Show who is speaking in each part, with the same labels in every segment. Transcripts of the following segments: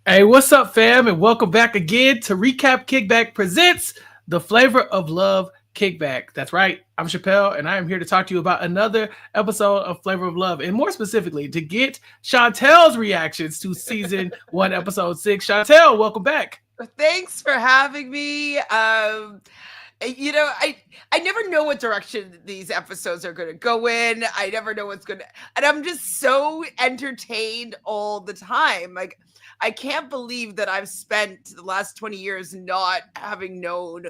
Speaker 1: Hey, what's up, fam? And welcome back again to Recap Kickback presents the Flavor of Love Kickback. That's right. I'm Chappell, and I am here to talk to you about another episode of Flavor of Love, and more specifically, to get Chantel's reactions to season 1, episode 6. Chantel, welcome back.
Speaker 2: Thanks for having me. I never know what direction these episodes are going to go in. I never know what's going to, and I'm just so entertained all the time. Like, I can't believe that I've spent the last 20 years not having known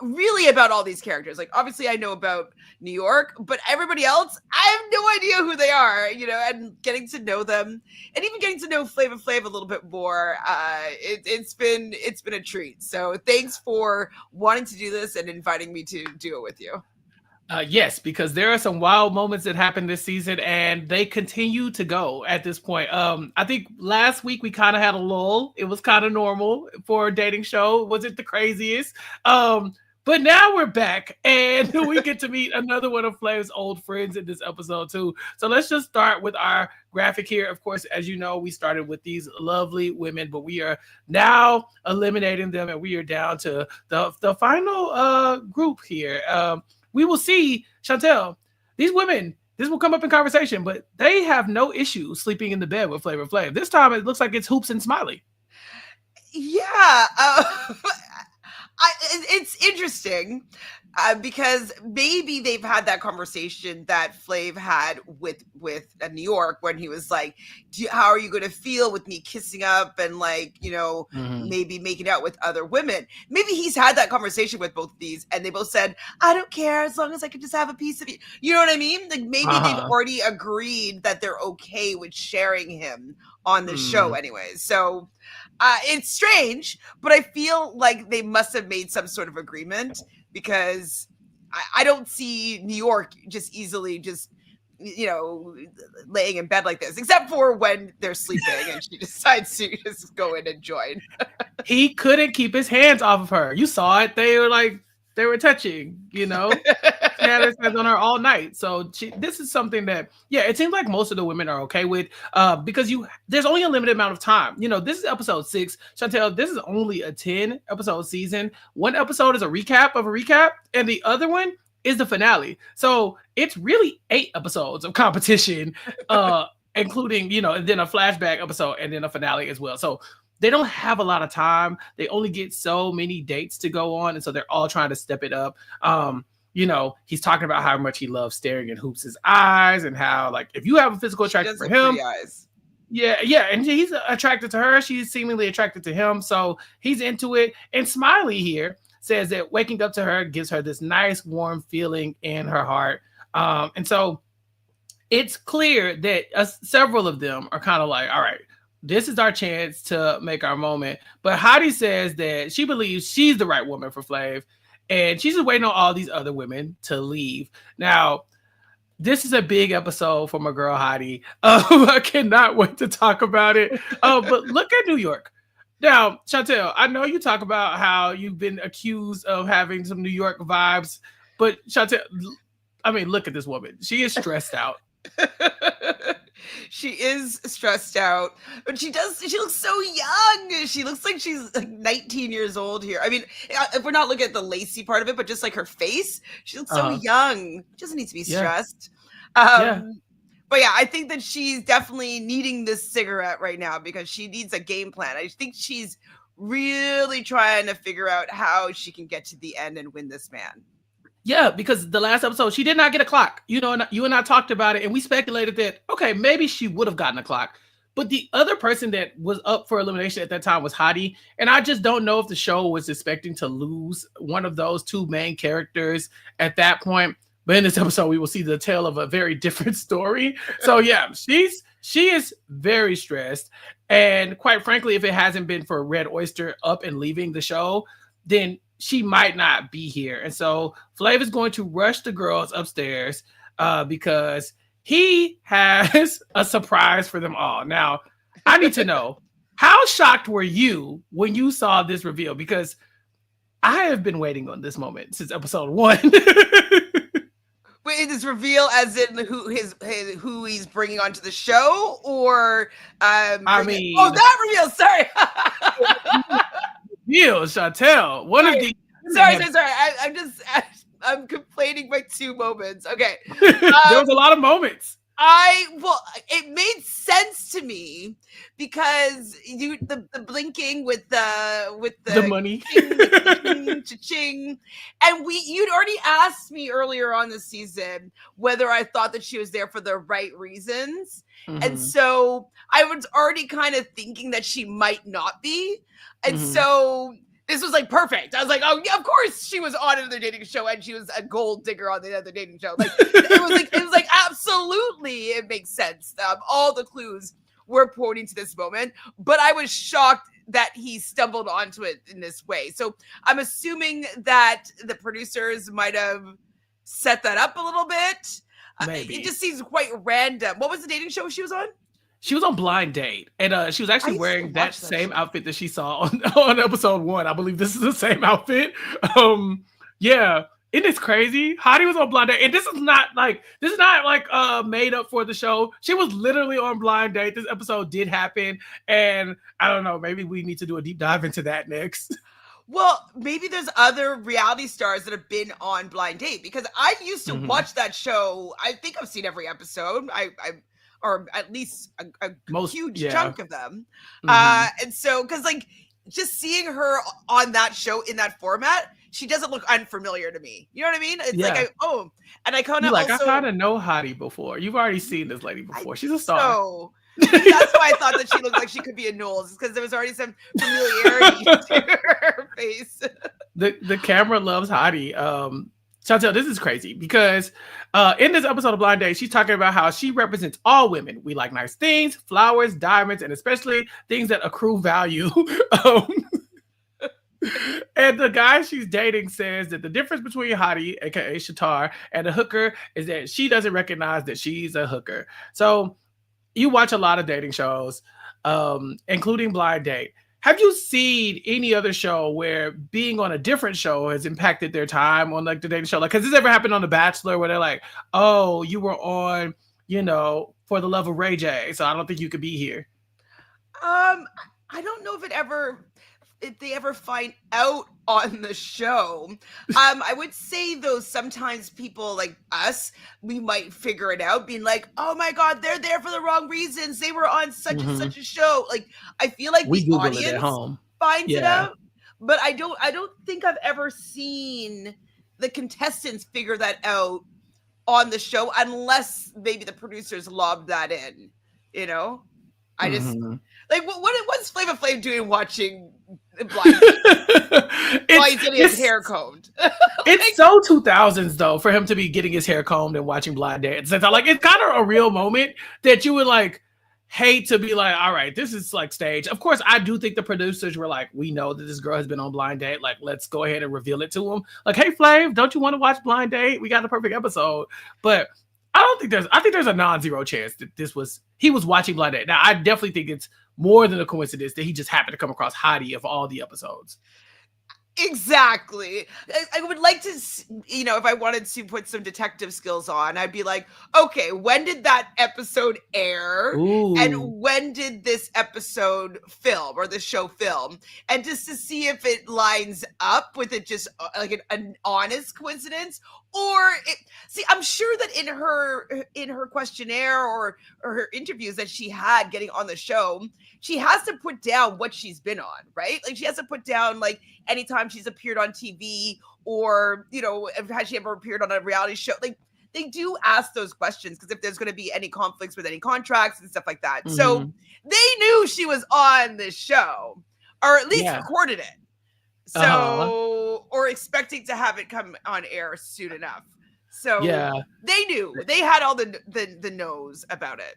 Speaker 2: really about all these characters. Like, obviously I know about New York, but everybody else, I have no idea who they are, and getting to know them and even getting to know Flavor Flav a little bit more. It's been a treat. So thanks for wanting to do this and inviting me to do it with you.
Speaker 1: Yes, because there are some wild moments that happened this season, and they continue to go at this point. I think last week we kind of had a lull. It was kind of normal for a dating show. It wasn't the craziest. But now we're back, and we get to meet another one of Flav's old friends in this episode too. So let's just start with our graphic here. Of course, as you know, we started with these lovely women, but we are now eliminating them, and we are down to the final group here. We will see, Chantel, these women, this will come up in conversation, but they have no issue sleeping in the bed with Flavor Flav. This time it looks like it's Hoops and Smiley.
Speaker 2: Yeah. It's interesting because maybe they've had that conversation that Flav had with New York when he was like, how are you going to feel with me kissing up and maybe making out with other women? Maybe he's had that conversation with both of these and they both said, I don't care as long as I can just have a piece of you. You know what I mean? Like maybe they've already agreed that they're okay with sharing him on the show anyways. So it's strange, but I feel like they must have made some sort of agreement because I don't see New York just easily laying in bed like this, except for when they're sleeping and she decides to just go in and join.
Speaker 1: He couldn't keep his hands off of her. You saw it. They were touching, She had her hands on her all night. So this is something that, it seems like most of the women are okay with because there's only a limited amount of time. This is episode 6. Chantel, this is only a 10 episode season. One episode is a recap of a recap, and the other one is the finale. So it's really 8 episodes of competition, including, and then a flashback episode and then a finale as well. So they don't have a lot of time. They only get so many dates to go on. And so they're all trying to step it up. He's talking about how much he loves staring in Hoops' eyes and how, like, if you have a physical attraction for him,
Speaker 2: eyes.
Speaker 1: Yeah, and he's attracted to her. She's seemingly attracted to him. So he's into it. And Smiley here says that waking up to her gives her this nice, warm feeling in her heart. And so it's clear that several of them are kind of like, all right, this is our chance to make our moment. But Hottie says that she believes she's the right woman for Flav, and she's just waiting on all these other women to leave. Now, this is a big episode for my girl Hottie. I cannot wait to talk about it. But look at New York. Now, Chantel, I know you talk about how you've been accused of having some New York vibes, but Chantel, I mean, look at this woman. She is stressed out.
Speaker 2: She is stressed out, but she looks so young. She looks like she's like 19 years old here. I mean, if we're not looking at the lacy part of it, but just like her face, she looks so young. She doesn't need to be stressed. But yeah, I think that she's definitely needing this cigarette right now because she needs a game plan. I think she's really trying to figure out how she can get to the end and win this man.
Speaker 1: Yeah, because the last episode, she did not get a clock. You and I talked about it, and we speculated that, okay, maybe she would have gotten a clock. But the other person that was up for elimination at that time was Hottie. And I just don't know if the show was expecting to lose one of those two main characters at that point. But in this episode, we will see the tale of a very different story. So yeah, she is very stressed. And quite frankly, if it hasn't been for Red Oyster up and leaving the show, then she might not be here. And so Flav is going to rush the girls upstairs because he has a surprise for them all. Now, I need to know, how shocked were you when you saw this reveal? Because I have been waiting on this moment since episode 1.
Speaker 2: Wait, this reveal as in who he's bringing onto the show, or
Speaker 1: I
Speaker 2: oh,
Speaker 1: mean,
Speaker 2: that reveal. Sorry.
Speaker 1: reveal, Chantel. One of the
Speaker 2: sorry. I'm complaining by 2 moments. Okay.
Speaker 1: there was a lot of moments.
Speaker 2: It made sense to me because the blinking with the
Speaker 1: money.
Speaker 2: cha-ching, and you'd already asked me earlier on this season whether I thought that she was there for the right reasons. And so I was already kind of thinking that she might not be. And so this was like perfect. I was like, oh yeah, of course she was on another dating show and she was a gold digger on the other dating show. Like it was like absolutely, it makes sense. All the clues were pointing to this moment, but I was shocked that he stumbled onto it in this way. So I'm assuming that the producers might have set that up a little bit.
Speaker 1: Maybe.
Speaker 2: It just seems quite random. What was the dating show she was on?
Speaker 1: She was on Blind Date, and she was actually wearing that same outfit that she saw on episode 1. I believe this is the same outfit. Yeah, isn't this crazy? Hottie was on Blind Date, and this is not like made up for the show. She was literally on Blind Date. This episode did happen, and I don't know. Maybe we need to do a deep dive into that next.
Speaker 2: Well, maybe there's other reality stars that have been on Blind Date, because I used to watch that show. I think I've seen every episode. Or at least a huge chunk of them. And so, because like just seeing her on that show in that format, she doesn't look unfamiliar to me. You know what I mean? It's like, and I kind of
Speaker 1: I kind of know Hottie before. You've already seen this lady before. She's a star.
Speaker 2: So that's why I thought that she looked like she could be a Knowles, because there was already some familiarity to her face.
Speaker 1: The camera loves Hottie. Chantel, this is crazy because in this episode of Blind Date, she's talking about how she represents all women. We like nice things, flowers, diamonds, and especially things that accrue value. And the guy she's dating says that the difference between Hottie, aka Shatar, and a hooker is that she doesn't recognize that she's a hooker. So you watch a lot of dating shows, including Blind Date. Have you seen any other show where being on a different show has impacted their time on like the dating show? Like, has this ever happened on The Bachelor where they're like, oh, you were on, For the Love of Ray J, so I don't think you could be here?
Speaker 2: I don't know if they ever find out on the show. I would say though, sometimes people like us, we might figure it out, being like, oh my God, they're there for the wrong reasons. They were on such and such a show. Like, I feel like
Speaker 1: we
Speaker 2: the
Speaker 1: Google
Speaker 2: audience
Speaker 1: it at home.
Speaker 2: finds it out, but I don't think I've ever seen the contestants figure that out on the show, unless maybe the producers lobbed that in, I just like what's Flava Flav doing watching Blind while he's getting his hair combed?
Speaker 1: It's so 2000s though for him to be getting his hair combed and watching Blind Date. It's like it's kind of a real moment that you would like hate to be like, all right, this is like stage. Of course, I do think the producers were like, we know that this girl has been on Blind Date. Like, let's go ahead and reveal it to him. Like, hey, Flav, don't you want to watch Blind Date? We got the perfect episode. But I think there's a non-zero chance that he was watching Blind Date. Now, I definitely think it's more than a coincidence that he just happened to come across Hottie of all the episodes.
Speaker 2: Exactly. I would like to, if I wanted to put some detective skills on, I'd be like, okay, when did that episode air?
Speaker 1: Ooh.
Speaker 2: And when did this episode film or this show film? And just to see if it lines up with it, just like an honest coincidence, or I'm sure that in her questionnaire or her interviews that she had getting on the show, she has to put down what she's been on, right? Like she has to put down like anytime she's appeared on TV, or has she ever appeared on a reality show? Like they do ask those questions because if there's going to be any conflicts with any contracts and stuff like that. So they knew she was on this show, or at least recorded it. So, or expecting to have it come on air soon enough. So they knew. They had all the knows about it.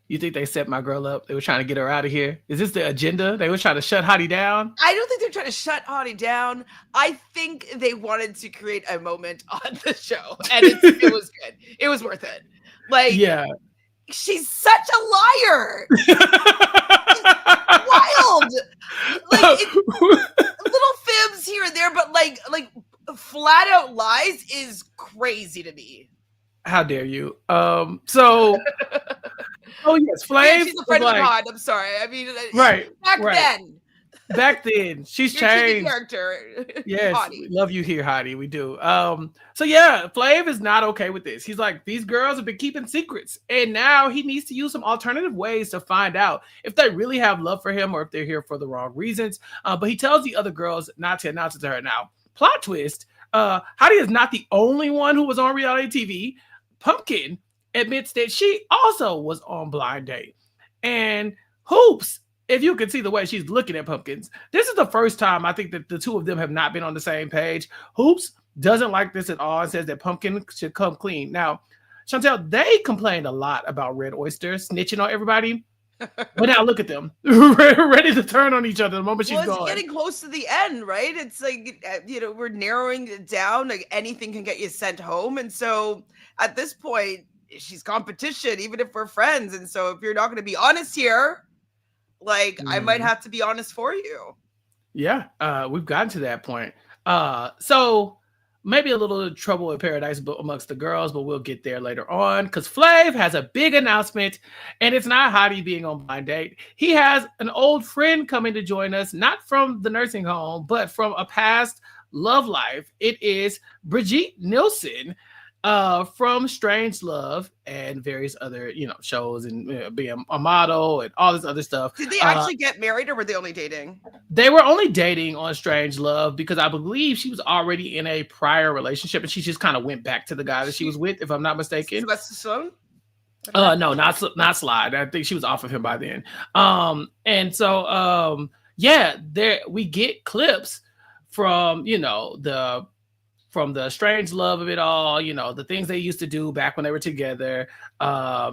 Speaker 1: You think they set my girl up? They were trying to get her out of here? Is this the agenda? They were trying to shut Hottie down?
Speaker 2: I don't think they're trying to shut Hottie down. I think they wanted to create a moment on the show, and it was good. It was worth it. Like, she's such a liar. Wild. Like, little fibs here and there, but like flat out lies is crazy to me.
Speaker 1: How dare you? So oh yes,
Speaker 2: Yeah,
Speaker 1: Flav
Speaker 2: she's a
Speaker 1: is
Speaker 2: friend of the
Speaker 1: like
Speaker 2: pod. I'm sorry. I mean,
Speaker 1: right,
Speaker 2: back
Speaker 1: right.
Speaker 2: then,
Speaker 1: Back then, she's
Speaker 2: your TV
Speaker 1: changed.
Speaker 2: character,
Speaker 1: Yes, we
Speaker 2: Hottie.
Speaker 1: love you here, Hottie. We do. So yeah, Flav is not okay with this. He's like, these girls have been keeping secrets, and now he needs to use some alternative ways to find out if they really have love for him or if they're here for the wrong reasons. But he tells the other girls not to announce it to her now. Plot twist: Hottie is not the only one who was on reality TV. Pumpkin admits that she also was on Blind Date, and Hoops, if you can see the way she's looking at Pumpkins, this is the first time I think that the two of them have not been on the same page. Hoops doesn't like this at all and says that Pumpkin should come clean. Now, Chantel, they complained a lot about Red Oyster snitching on everybody, but now look at them, ready to turn on each other the moment she's
Speaker 2: Well, it's
Speaker 1: gone.
Speaker 2: getting close to the end, right? It's like, we're narrowing it down. Like anything can get you sent home. And so at this point, she's competition, even if we're friends. And so if you're not going to be honest here, like I might have to be honest for you.
Speaker 1: Yeah, we've gotten to that point. So maybe a little trouble in paradise amongst the girls, but we'll get there later on because Flav has a big announcement, and it's not Hottie being on Blind Date. He has an old friend coming to join us, not from the nursing home, but from a past love life. It is Brigitte Nielsen. From Strange Love and various other, shows and being a model and all this other stuff.
Speaker 2: Did they actually get married or were they only dating?
Speaker 1: They were only dating on Strange Love because I believe she was already in a prior relationship and she just kind of went back to the guy that she was with, if I'm not mistaken.
Speaker 2: Sylvester Stallone?
Speaker 1: No, not Slide. I think she was off of him by then. And so yeah, there we get clips from from the strange love of it all, the things they used to do back when they were together,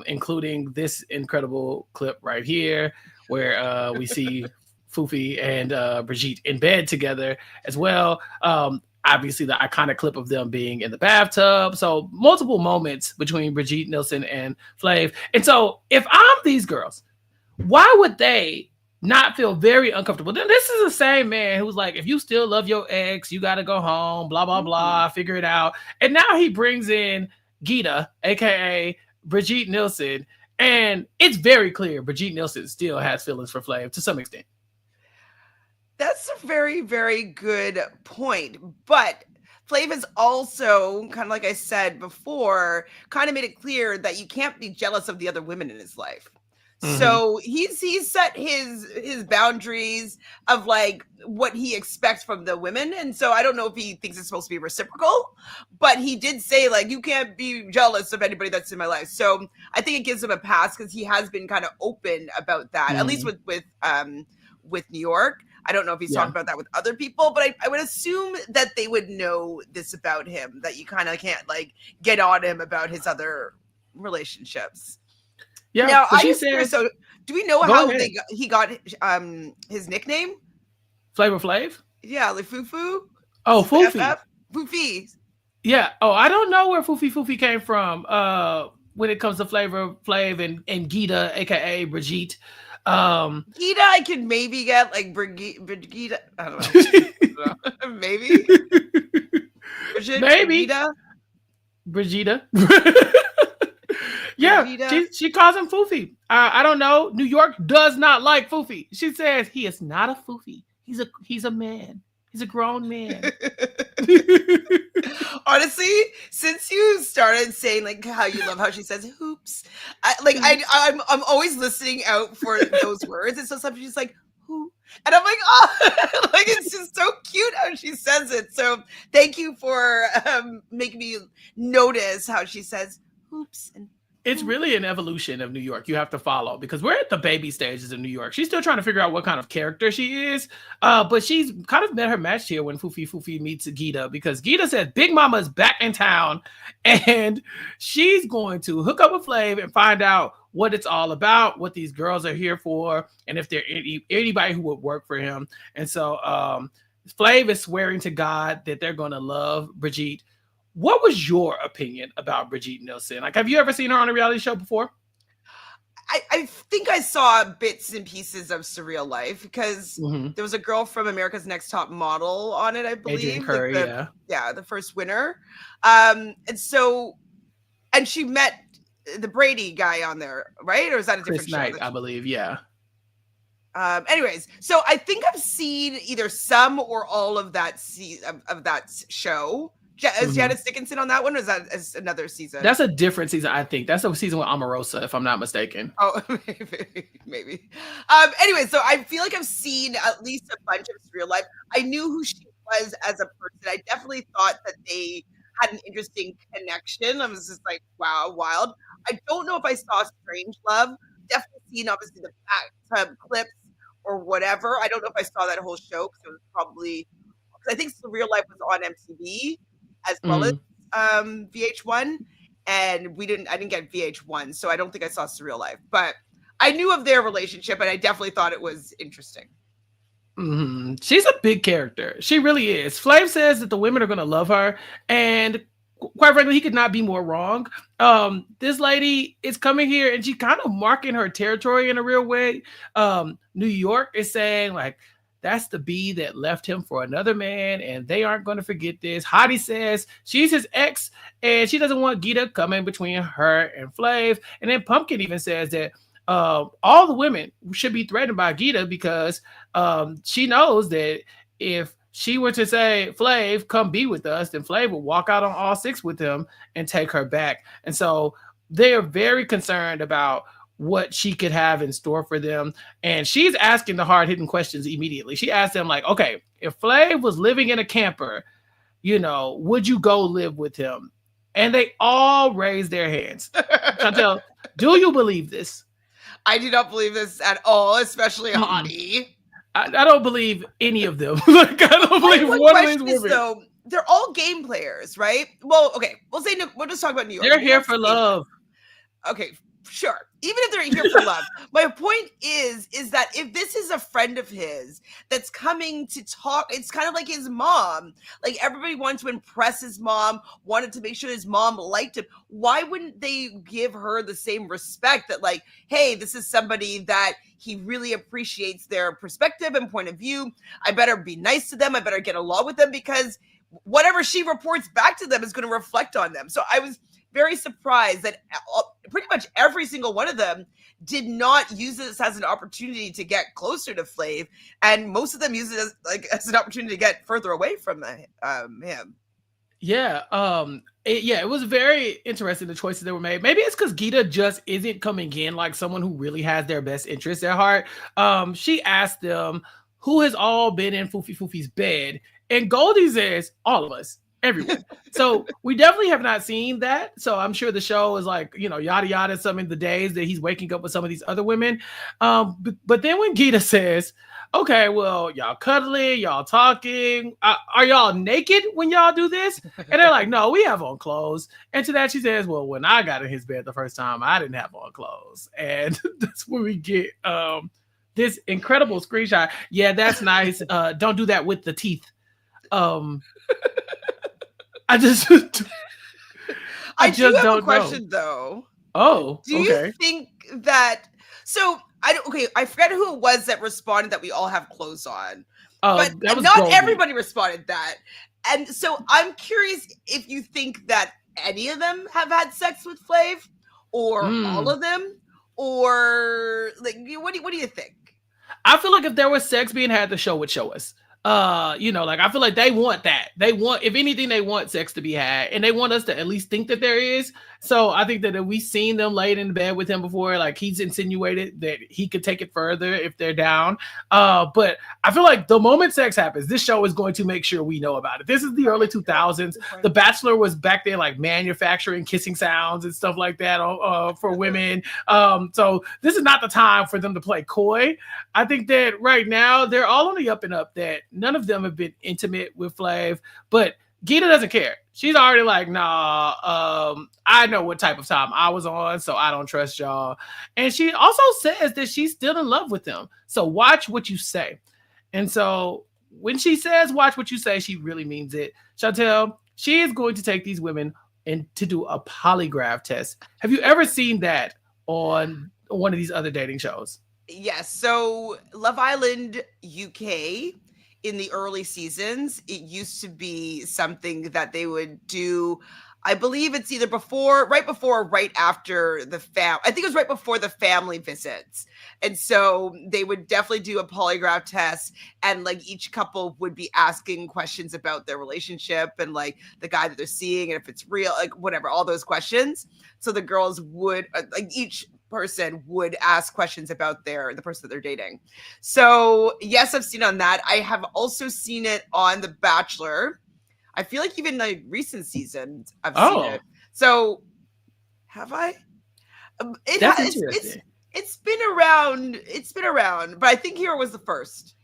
Speaker 1: including this incredible clip right here where we see Fufi and Brigitte in bed together as well. Obviously, the iconic clip of them being in the bathtub. So multiple moments between Brigitte Nielsen and Flav. And so if I'm these girls, why would they not feel very uncomfortable? Then this is the same man who's like, if you still love your ex, you got to go home, blah, blah, blah, figure it out. And now he brings in Gita, aka Brigitte Nielsen. And it's very clear Brigitte Nielsen still has feelings for Flav to some extent.
Speaker 2: That's a very, very good point. But Flav has also, kind of like I said before, kind of made it clear that you can't be jealous of the other women in his life. So he's set his boundaries of like what he expects from the women. And so I don't know if he thinks it's supposed to be reciprocal, but he did say like, you can't be jealous of anybody that's in my life. So I think it gives him a pass because he has been kind of open about that, at least with New York. I don't know if he's talking about that with other people, but I would assume that they would know this about him, that you kind of can't like get on him about his other relationships.
Speaker 1: Yeah.
Speaker 2: Now,
Speaker 1: So
Speaker 2: do we know how he got his nickname?
Speaker 1: Flavor Flav?
Speaker 2: Yeah, like Fufu.
Speaker 1: Oh, Fufi.
Speaker 2: Fufi.
Speaker 1: Yeah. Oh, I don't know where Fufi came from. When it comes to Flavor Flav and Gita, aka Brigitte.
Speaker 2: Gita, I could maybe get like Brigitte. I don't know. Maybe.
Speaker 1: Maybe. Brigitte. Yeah, she calls him Fufi. I don't know. New York does not like Fufi. She says he is not a Fufi. He's a man. He's a grown man.
Speaker 2: Honestly, since you started saying like how you love how she says hoops, I'm always listening out for those words. And so sometimes she's like who, and I'm like, oh, like it's just so cute how she says it. So thank you for making me notice how she says hoops and.
Speaker 1: It's really an evolution of New York you have to follow because we're at the baby stages of New York. She's still trying to figure out what kind of character she is, but she's kind of met her match here when Fufi meets Gita because Gita says Big Mama is back in town and she's going to hook up with Flav and find out what it's all about, what these girls are here for, and if they're anybody who would work for him. And so Flav is swearing to God that they're going to love Brigitte. What was your opinion about Brigitte Nielsen? Like, have you ever seen her on a reality show before?
Speaker 2: I think I saw bits and pieces of Surreal Life because there was a girl from America's Next Top Model on it, I believe.
Speaker 1: Adrian Curry,
Speaker 2: the first winner. And so and she met the Brady guy on there, right? Or is that a
Speaker 1: Chris
Speaker 2: different show?
Speaker 1: Knight, I believe. Yeah.
Speaker 2: Anyways, so I think I've seen either some or all of that of that show. Is Janice Dickinson on that one, or is that another season?
Speaker 1: That's a different season, I think. That's a season with Omarosa, if I'm not mistaken.
Speaker 2: Oh, maybe. Anyway, so I feel like I've seen at least a bunch of Surreal Life. I knew who she was as a person. I definitely thought that they had an interesting connection. I was just like, wow, wild. I don't know if I saw Strange Love. Definitely seen, obviously, the bathtub clips or whatever. I don't know if I saw that whole show because it was probably, because I think Surreal Life was on MTV as well as VH1, and I didn't get VH1, so I don't think I saw Surreal Life, but I knew of their relationship, and I definitely thought it was interesting.
Speaker 1: She's a big character. She really is. Flav says that the women are going to love her, and quite frankly, he could not be more wrong. This lady is coming here, and she's kind of marking her territory in a real way. New York is saying, like, that's the bee that left him for another man, and they aren't going to forget this. Hottie says she's his ex, and she doesn't want Gita coming between her and Flav. And then Pumpkin even says that all the women should be threatened by Gita because she knows that if she were to say, Flav, come be with us, then Flav would walk out on all six with him and take her back. And so they are very concerned about what she could have in store for them. And she's asking the hard-hitting questions immediately. She asked them, like, okay, if Flav was living in a camper, would you go live with him? And they all raised their hands. Chantele, do you believe this?
Speaker 2: I do not believe this at all, especially Hottie.
Speaker 1: I don't believe any of them. Like, I don't believe one of these women.
Speaker 2: Though, they're all game players, right? Well, okay, we'll just talk about New York.
Speaker 1: They're here for love.
Speaker 2: Okay, sure. Even if they're here for love. My point is that if this is a friend of his that's coming to talk, it's kind of like his mom. Like, everybody wanted to impress his mom, wanted to make sure his mom liked him. Why wouldn't they give her the same respect that, like, hey, this is somebody that he really appreciates their perspective and point of view. I better be nice to them. I better get along with them because whatever she reports back to them is going to reflect on them. So I was very surprised that pretty much every single one of them did not use this as an opportunity to get closer to Flav, and most of them use it as an opportunity to get further away from him.
Speaker 1: Yeah, it was very interesting, the choices that were made. Maybe it's because Gita just isn't coming in like someone who really has their best interests at heart. She asked them, who has all been in Foofy's bed? And Goldie says, all of us. Everyone. So we definitely have not seen that. So I'm sure the show is like, yada yada, some of the days that he's waking up with some of these other women. But then when Gita says, okay, well, y'all cuddling, y'all talking, are y'all naked when y'all do this? And they're like, no, we have on clothes. And to that she says, well, when I got in his bed the first time, I didn't have on clothes. And that's where we get this incredible screenshot. Yeah, that's nice. Don't do that with the teeth. I just don't
Speaker 2: have
Speaker 1: know.
Speaker 2: A question though.
Speaker 1: Oh,
Speaker 2: do you think that? So I forget who it was that responded that we all have clothes on, but not Goldie. Everybody responded that. And so I'm curious if you think that any of them have had sex with Flav, or all of them, or like what do you think?
Speaker 1: I feel like if there was sex being had, the show would show us. Like I feel like they want that. They want, if anything, they want sex to be had, and they want us to at least think that there is. So I think that if we've seen them laid in bed with him before, like he's insinuated that he could take it further if they're down. But I feel like the moment sex happens, this show is going to make sure we know about it. This is the early 2000s. The Bachelor was back then, like manufacturing kissing sounds and stuff like that for women. So this is not the time for them to play coy. I think that right now they're all on the up and up, that none of them have been intimate with Flav, but Gita doesn't care. She's already like, nah, I know what type of time I was on, so I don't trust y'all. And she also says that she's still in love with him. So watch what you say. And so when she says watch what you say, she really means it. Chantele, she is going to take these women and to do a polygraph test. Have you ever seen that on one of these other dating shows?
Speaker 2: Yes. So Love Island UK, in the early seasons, it used to be something that they would do I believe it's either right before, or right after I think it was right before the family visits. And so they would definitely do a polygraph test, and like each couple would be asking questions about their relationship and like the guy that they're seeing and if it's real, like whatever, all those questions. So the girls would like each person would ask questions about the person that they're dating. So yes, I've seen on that. I have also seen it on The Bachelor. I feel like even like recent seasons I've seen it. So have I?
Speaker 1: That's interesting.
Speaker 2: It's been around. It's been around, but I think here was the first.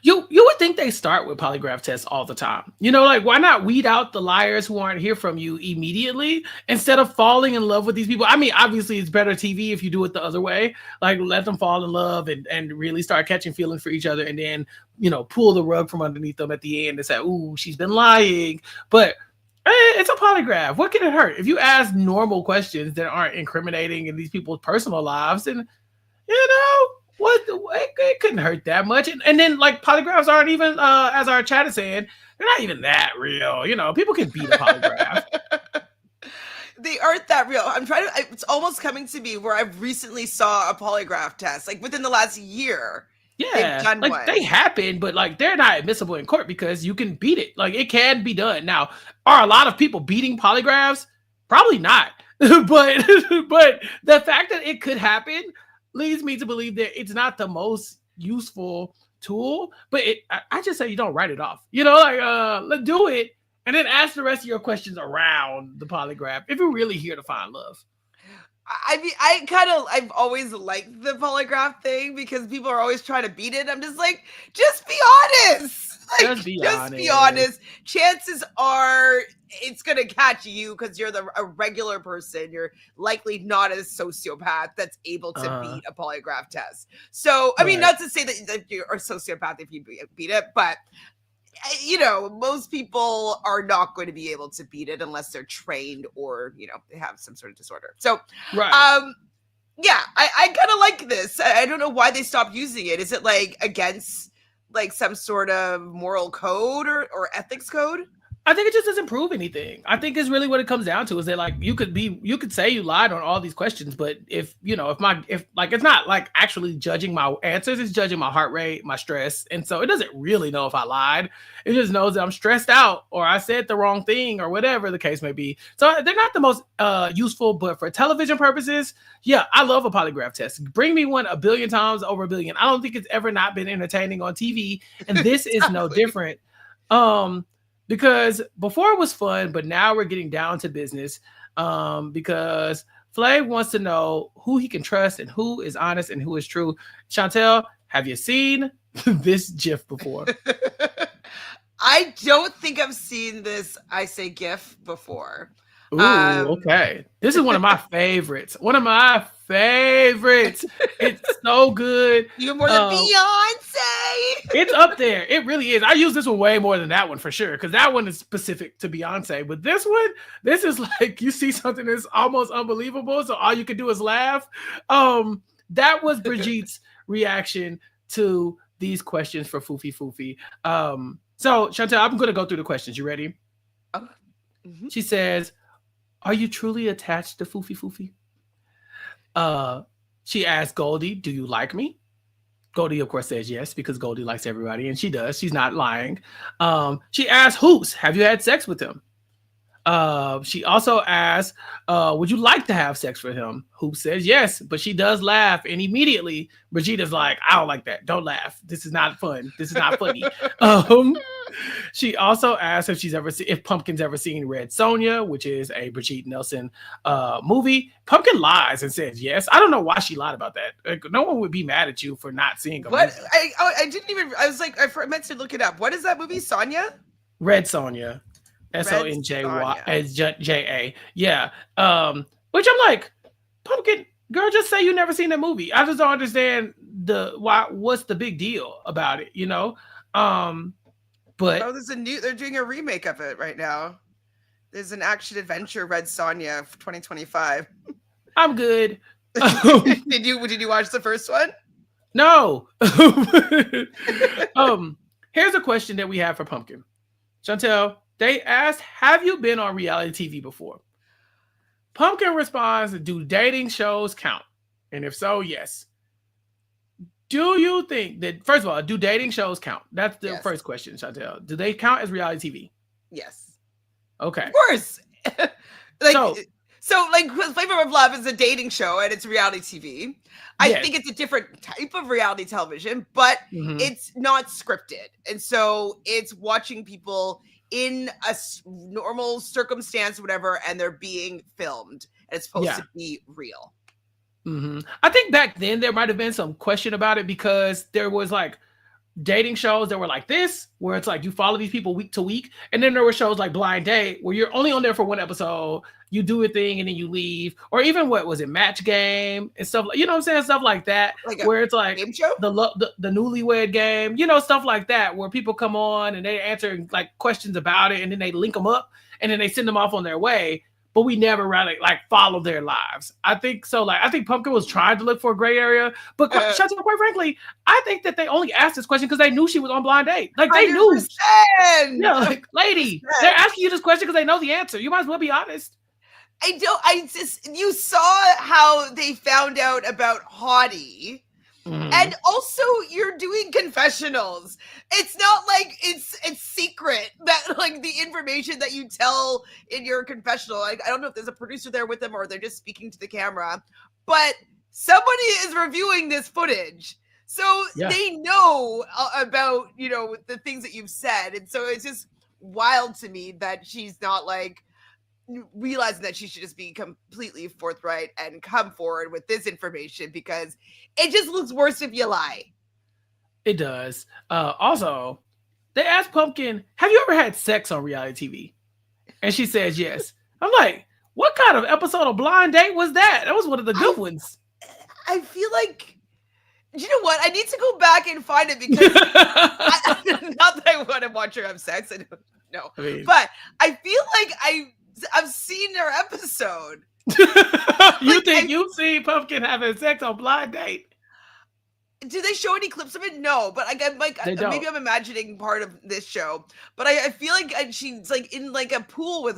Speaker 1: You would think they start with polygraph tests all the time. You know, like why not weed out the liars who aren't here from you immediately instead of falling in love with these people? I mean, obviously it's better TV if you do it the other way. Like let them fall in love and really start catching feelings for each other and then, you know, pull the rug from underneath them at the end and say, ooh, she's been lying. But it's a polygraph. What can it hurt? If you ask normal questions that aren't incriminating in these people's personal lives, and you know, it couldn't hurt that much. And then like polygraphs aren't even as our chat is saying, they're not even that real. You know, people can beat a polygraph.
Speaker 2: They aren't that real. It's almost coming to me where I recently saw a polygraph test, like within the last year.
Speaker 1: Yeah, like one. They happen, but like they're not admissible in court because you can beat it. Like it can be done. Now, are a lot of people beating polygraphs? Probably not. but the fact that it could happen leads me to believe that it's not the most useful tool, but I just say you don't write it off. You know, like let's do it and then ask the rest of your questions around the polygraph if you're really here to find love.
Speaker 2: I mean, I've always liked the polygraph thing because people are always trying to beat it. I'm just like, just be honest. Like, just be honest. Chances are it's going to catch you because you're a regular person. You're likely not a sociopath that's able to beat a polygraph test. So, I mean, not to say that you're a sociopath if you beat it, but you know, most people are not going to be able to beat it unless they're trained or, you know, they have some sort of disorder. So, yeah, I kind of like this. I don't know why they stopped using it. Is it like against like some sort of moral code or ethics code?
Speaker 1: I think it just doesn't prove anything. I think it's really what it comes down to is that like you could say you lied on all these questions, but if it's not like actually judging my answers, it's judging my heart rate, my stress. And so it doesn't really know if I lied. It just knows that I'm stressed out or I said the wrong thing or whatever the case may be. So they're not the most useful, but for television purposes, yeah, I love a polygraph test. Bring me one 1 billion times over 1 billion. I don't think it's ever not been entertaining on TV. And this is no different. Because before it was fun, but now we're getting down to business because Flav wants to know who he can trust and who is honest and who is true. Chantele, have you seen this GIF before?
Speaker 2: I don't think I've seen this I Say GIF before.
Speaker 1: Ooh, okay. This is one of my favorites. One of my favorites. It's so good.
Speaker 2: Even more than Beyonce.
Speaker 1: It's up there. It really is. I use this one way more than that one for sure, because that one is specific to Beyonce. But this one, this is like you see something that's almost unbelievable, so all you can do is laugh. That was Brigitte's reaction to these questions for Foofy Foofy. So Chantele, I'm going to go through the questions. You ready?
Speaker 2: Oh. Mm-hmm.
Speaker 1: She says, "Are you truly attached to Foofy Foofy?" She asked Goldie, "Do you like me?" Goldie, of course, says yes, because Goldie likes everybody, and she does. She's not lying. She asked Hoops, "Have you had sex with him?" She also asked, "Would you like to have sex with him?" Hoops says yes, but she does laugh, and immediately Brigitte's like, "I don't like that. Don't laugh. This is not fun. This is not funny." She also asked if Pumpkin's ever seen Red Sonja, which is a Brigitte Nelson movie. Pumpkin lies and says yes. I don't know why she lied about that. Like, no one would be mad at you for not seeing a movie.
Speaker 2: I didn't even. I was like, I meant to look it up. What is that movie? Sonja?
Speaker 1: Red Sonja. SONJA. Yeah. Which I'm like, Pumpkin girl, just say you never seen that movie. I just don't understand what's the big deal about it, you know? But
Speaker 2: they're doing a remake of it right now. There's an action adventure Red Sonja 2025.
Speaker 1: I'm good.
Speaker 2: Did you watch the first one?
Speaker 1: No. Here's a question that we have for Pumpkin. Chantele, They asked, have you been on reality TV before? Pumpkin responds, do dating shows count? And if so, yes. Do you think that, first of all, do dating shows count? That's the
Speaker 2: Yes.
Speaker 1: first question, Chantel. Do they count as reality TV?
Speaker 2: Yes.
Speaker 1: Okay.
Speaker 2: Of course. like
Speaker 1: so
Speaker 2: like Flavor of Love is a dating show and it's reality TV. I
Speaker 1: Yes.
Speaker 2: think it's a different type of reality television, but it's not scripted. And so it's watching people in a normal circumstance, whatever, and they're being filmed. And it's supposed to be real.
Speaker 1: I think back then there might have been some question about it because there was like dating shows that were like this, where it's like you follow these people week to week, and then there were shows like Blind Date where you're only on there for one episode, you do a thing and then you leave, or even what was it, Match Game and stuff, you know what I'm saying, stuff like that, like where it's like
Speaker 2: game show?
Speaker 1: the Newlywed Game, you know, stuff like that, where people come on and they answer like questions about it and then they link them up and then they send them off on their way. But we never really like follow their lives. I think so. Like, I think Pumpkin was trying to look for a gray area, but Chantel, quite frankly, I think that they only asked this question because they knew she was on Blind Date. Like, they 100%. Knew. Yeah, like, lady, 100%. They're asking you this question because they know the answer. You might as well be honest.
Speaker 2: You saw how they found out about Hottie. And also you're doing confessionals. It's not like it's secret that like the information that you tell in your confessional. Like, I don't know if there's a producer there with them or they're just speaking to the camera, but somebody is reviewing this footage. So they know about, you know, the things that you've said. And so it's just wild to me that she's not like realizing that she should just be completely forthright and come forward with this information, because it just looks worse if you lie.
Speaker 1: It does. Also, they asked Pumpkin, have you ever had sex on reality TV? And she says yes. I'm like, what kind of episode of Blind Date was that? That was one of the good ones.
Speaker 2: I feel like, you know what? I need to go back and find it because not that I want to watch her have sex. No, but I feel like I've seen her episode.
Speaker 1: You've seen Pumpkin having sex on Blind Date?
Speaker 2: Do they show any clips of it? No, but I'm like, maybe I'm imagining part of this show. But I feel like she's like in like a pool with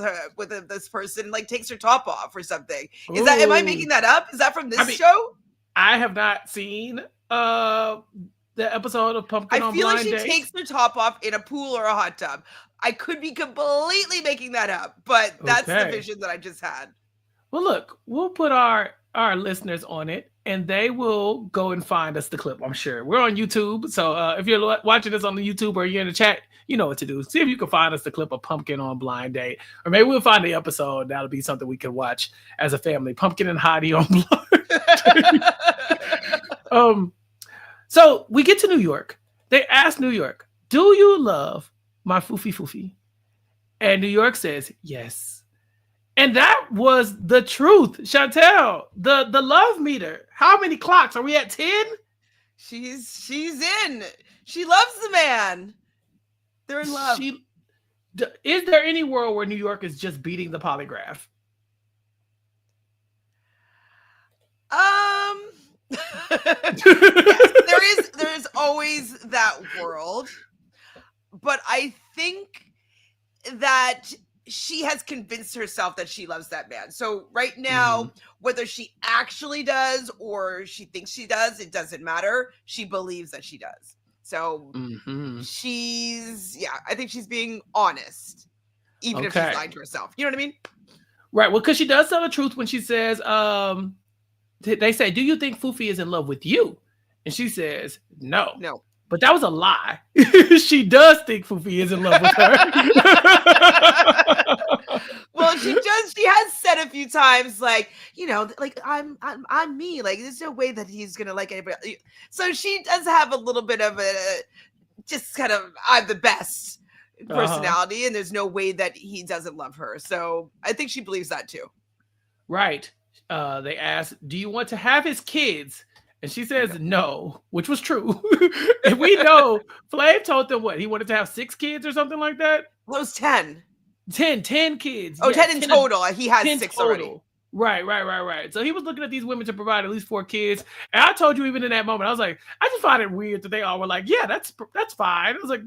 Speaker 2: this person, like takes her top off or something. Am I making that up? Is that from this show?
Speaker 1: I have not seen the episode of Pumpkin on Blind Date. I feel like
Speaker 2: she takes her top off in a pool or a hot tub. I could be completely making that up, but that's the vision that I just had.
Speaker 1: Well, look, we'll put our listeners on it, and they will go and find us the clip, I'm sure. We're on YouTube, so if you're watching this on the YouTube or you're in the chat, you know what to do. See if you can find us the clip of Pumpkin on Blind Date, or maybe we'll find the episode. That'll be something we can watch as a family. Pumpkin and Hottie on Blind Date. So we get to New York. They ask New York, do you love my foofy? And New York says yes. And that was the truth. Chantel, the love meter. How many clocks? Are we at 10?
Speaker 2: She's in. She loves the man. They're in love.
Speaker 1: Is there any world where New York is just beating the polygraph?
Speaker 2: Yes, there is always that world. But I think that she has convinced herself that she loves that man. So right now, whether she actually does or she thinks she does, it doesn't matter. She believes that she does. So I think she's being honest, even if she's lying to herself. You know what I mean?
Speaker 1: Right. Well, because she does tell the truth when she says, they say, do you think Foofy is in love with you? And she says, no.
Speaker 2: No.
Speaker 1: But that was a lie. She does think Foofy is in love with her.
Speaker 2: Well, she has said a few times, like, you know, like I'm me. Like, there's no way that he's gonna like anybody. So she does have a little bit of just kind of I'm the best personality, and there's no way that he doesn't love her. So I think she believes that too.
Speaker 1: Right. They asked, do you want to have his kids? And she says no, which was true. And we know Flav told them what? He wanted to have 6 kids or something like that?
Speaker 2: Well, it was 10.
Speaker 1: 10 kids.
Speaker 2: Oh, 10 in total. He has 6
Speaker 1: total.
Speaker 2: already.
Speaker 1: Right. So he was looking at these women to provide at least 4 kids, and I told you even in that moment, I was like, I just find it weird that they all were like, yeah, that's fine. I was like,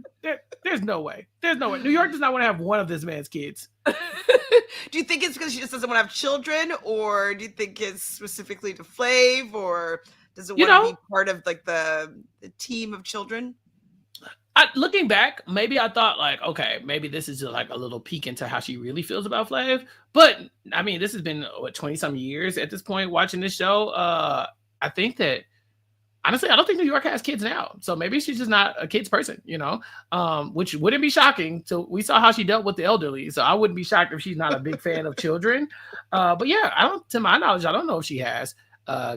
Speaker 1: there's no way, New York does not want to have one of this man's kids.
Speaker 2: Do you think it's because she just doesn't want to have children, or do you think it's specifically to Flav, or does it want to be part of like the team of children?
Speaker 1: Looking back, maybe I thought like, okay, maybe this is just like a little peek into how she really feels about Flav. But I mean, this has been what 20-some years at this point watching this show. I think that honestly, I don't think New York has kids now. So maybe she's just not a kids person, which wouldn't be shocking. So we saw how she dealt with the elderly. So I wouldn't be shocked if she's not a big fan of children. But yeah, to my knowledge, I don't know if she has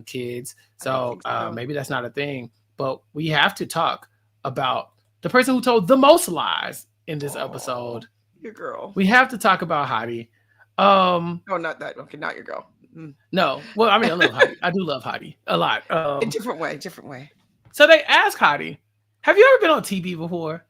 Speaker 1: kids. So maybe that's not a thing. But we have to talk about the person who told the most lies in this episode.
Speaker 2: Your girl.
Speaker 1: We have to talk about Heidi.
Speaker 2: Not that. Okay, not your girl.
Speaker 1: No. Well, I mean, I love Heidi. I do love Heidi a lot.
Speaker 2: A different way.
Speaker 1: So they ask Heidi, have you ever been on TV before?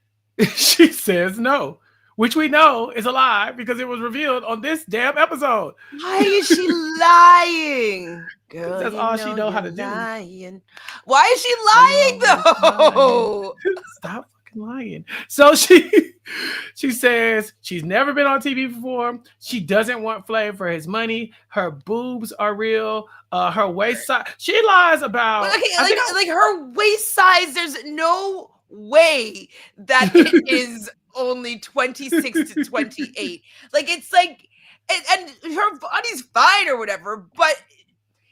Speaker 1: She says no, which we know is a lie because it was revealed on this damn episode.
Speaker 2: Why is she lying? Girl,
Speaker 1: that's all she knows how to
Speaker 2: lying. Do. Why is she lying though?
Speaker 1: Stop fucking lying. So she says she's never been on TV before. She doesn't want Flav for his money. Her boobs are real. Her waist size. She lies about.
Speaker 2: Like her waist size. There's no way that it is only 26 to 28. Like it's like, and her body's fine or whatever. But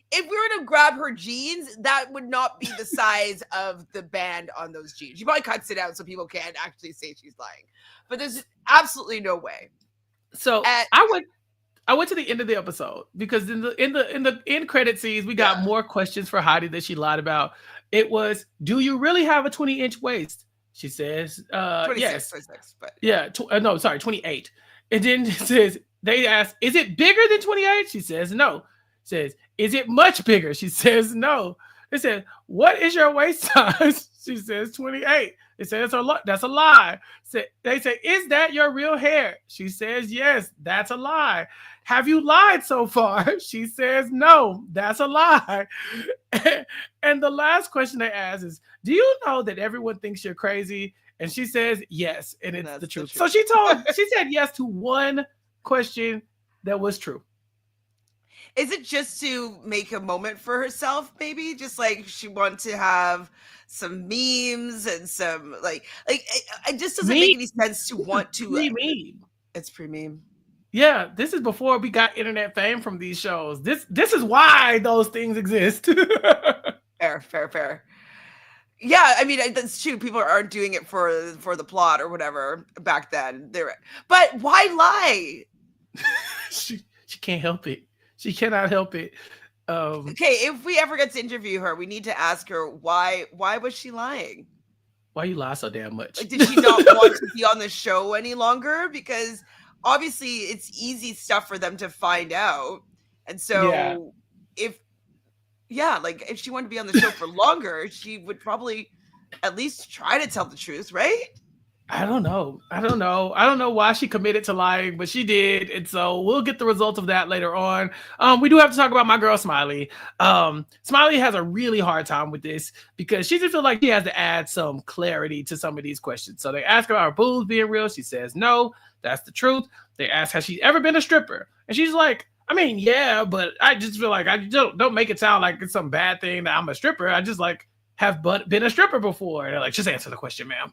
Speaker 2: if we were to grab her jeans, that would not be the size of the band on those jeans. She probably cuts it out so people can't actually say she's lying. But there's absolutely no way.
Speaker 1: So I went to the end of the episode because in the end credit scenes, we got more questions for Heidi that she lied about. It was, do you really have a 20-inch waist? She says,
Speaker 2: 26,
Speaker 1: yes.
Speaker 2: 26, but
Speaker 1: yeah, 28. And then it says, they ask, is it bigger than 28? She says, no. Says, is it much bigger? She says, no. They said, what is your waist size? She says, 28. They say, that's a lie. They say, is that your real hair? She says, yes, that's a lie. Have you lied so far? She says, no, that's a lie. And the last question they ask is, do you know that everyone thinks you're crazy? And she says, yes, and it's the truth. So she said yes to one question that was true.
Speaker 2: Is it just to make a moment for herself, maybe? Just like she wants to have some memes and some like it just doesn't make any sense to want to.
Speaker 1: Pre-meme.
Speaker 2: It's pre-meme.
Speaker 1: Yeah, this is before we got internet fame from these shows. This is why those things exist.
Speaker 2: Fair. Yeah, I mean that's true. People aren't doing it for the plot or whatever back then. But why lie?
Speaker 1: She can't help it. She cannot help it.
Speaker 2: Okay, if we ever get to interview her, we need to ask her why was she lying?
Speaker 1: Why you lie so damn much?
Speaker 2: Like, did she not want to be on the show any longer? Because obviously it's easy stuff for them to find out. And so if she wanted to be on the show for longer, she would probably at least try to tell the truth, right?
Speaker 1: I don't know why she committed to lying, but she did. And so we'll get the results of that later on. We do have to talk about my girl, Smiley. Smiley has a really hard time with this because she just feels like she has to add some clarity to some of these questions. So they ask about her boobs being real. She says, no, that's the truth. They ask, has she ever been a stripper? And she's like, I mean, yeah, but I just feel like I don't make it sound like it's some bad thing that I'm a stripper. I just have been a stripper before. And they're like, just answer the question, ma'am.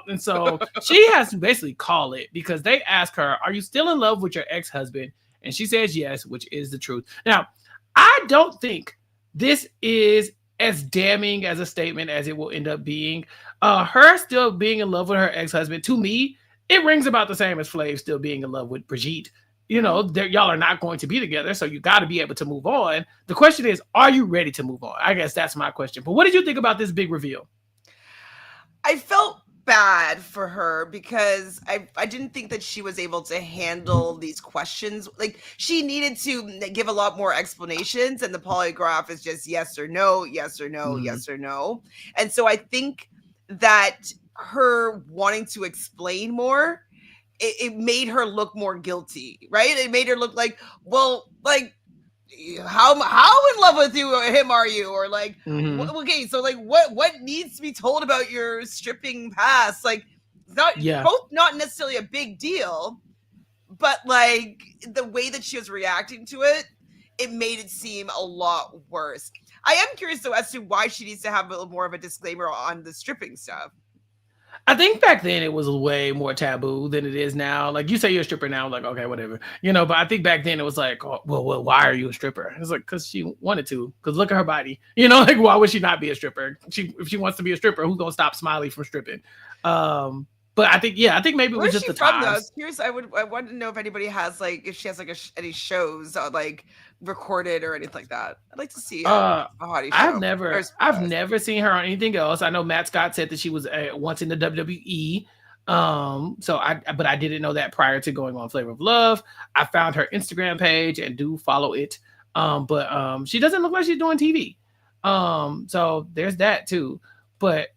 Speaker 1: And so she has to basically call it because they ask her, are you still in love with your ex-husband? And she says yes, which is the truth. Now, I don't think this is as damning as a statement as it will end up being. Her still being in love with her ex-husband, to me, it rings about the same as Flav still being in love with Brigitte. Y'all are not going to be together, so you got to be able to move on. The question is, are you ready to move on? I guess that's my question. But what did you think about this big reveal?
Speaker 2: I felt bad for her because I didn't think that she was able to handle these questions. Like, she needed to give a lot more explanations, and the polygraph is just yes or no, yes or no, yes or no. And so I think that her wanting to explain more, it made her look more guilty, right? It made her look like, well, like, how in love with him are you, or like, okay, so like what needs to be told about your stripping past? Like, it's not both not necessarily a big deal, but like the way that she was reacting to it, it made it seem a lot worse. I am curious though as to why she needs to have a little more of a disclaimer on the stripping stuff.
Speaker 1: I think back then it was way more taboo than it is now. Like, you say you're a stripper now, like, okay, whatever, but I think back then it was like, oh, well, why are you a stripper? It's like, because she wanted to, because look at her body, like, why would she not be a stripper? If she wants to be a stripper, who's gonna stop Smiley from stripping? But I think maybe it was just the times.
Speaker 2: Curious, I want to know if anybody has like, if she has like any shows like recorded or anything like that. I'd like to see a hottie show.
Speaker 1: I've never seen her on anything else. I know Matt Scott said that she was once in the WWE. But I didn't know that prior to going on Flavor of Love. I found her Instagram page and do follow it. But she doesn't look like she's doing TV. So there's that too. But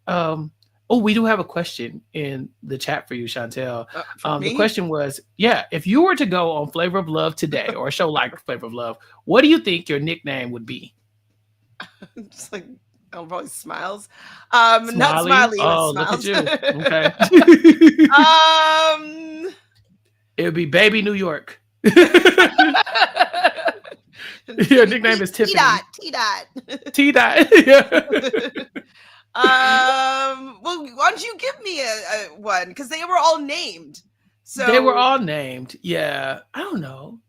Speaker 1: oh, we do have a question in the chat for you, Chantele. The question was, if you were to go on Flavor of Love today, or a show like Flavor of Love, what do you think your nickname would be?
Speaker 2: Just like, probably Smiles. Not Smiley.
Speaker 1: Oh,
Speaker 2: Smiles.
Speaker 1: look at you. Okay. It would be Baby New York. Your nickname is Tiffany. T-Dot. Yeah.
Speaker 2: Well, why don't you give me a one? Because they were all named. So
Speaker 1: they were all named. Yeah. I don't know.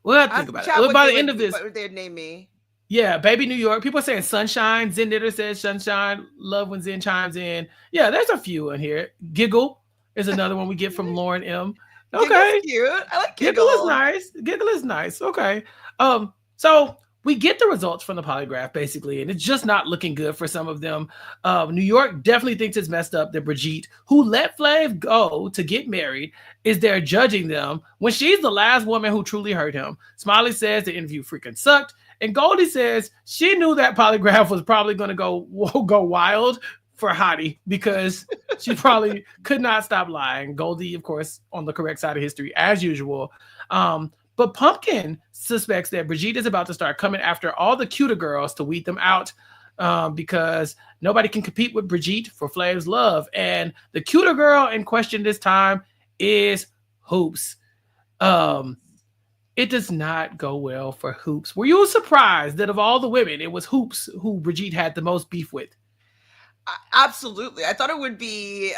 Speaker 1: We'll have to think about it. Well, by the end of this,
Speaker 2: what would they name me?
Speaker 1: Yeah, Baby New York. People are saying Sunshine. Zen Knitter says Sunshine. Love when Zen chimes in. Yeah, there's a few in here. Giggle is another one we get from Lauren M. Okay.
Speaker 2: Giggle's cute. I like Giggle.
Speaker 1: Giggle is nice. Okay. So we get the results from the polygraph, basically, and it's just not looking good for some of them. New York definitely thinks it's messed up that Brigitte, who let Flav go to get married, is there judging them when she's the last woman who truly hurt him. Smiley says the interview freaking sucked, and Goldie says she knew that polygraph was probably going to go wild for Hottie because she probably could not stop lying. Goldie, of course, on the correct side of history, as usual. But Pumpkin suspects that Brigitte is about to start coming after all the cuter girls to weed them out because nobody can compete with Brigitte for Flav's love. And the cuter girl in question this time is Hoops. It does not go well for Hoops. Were you surprised that of all the women, it was Hoops who Brigitte had the most beef with?
Speaker 2: Absolutely. I thought it would be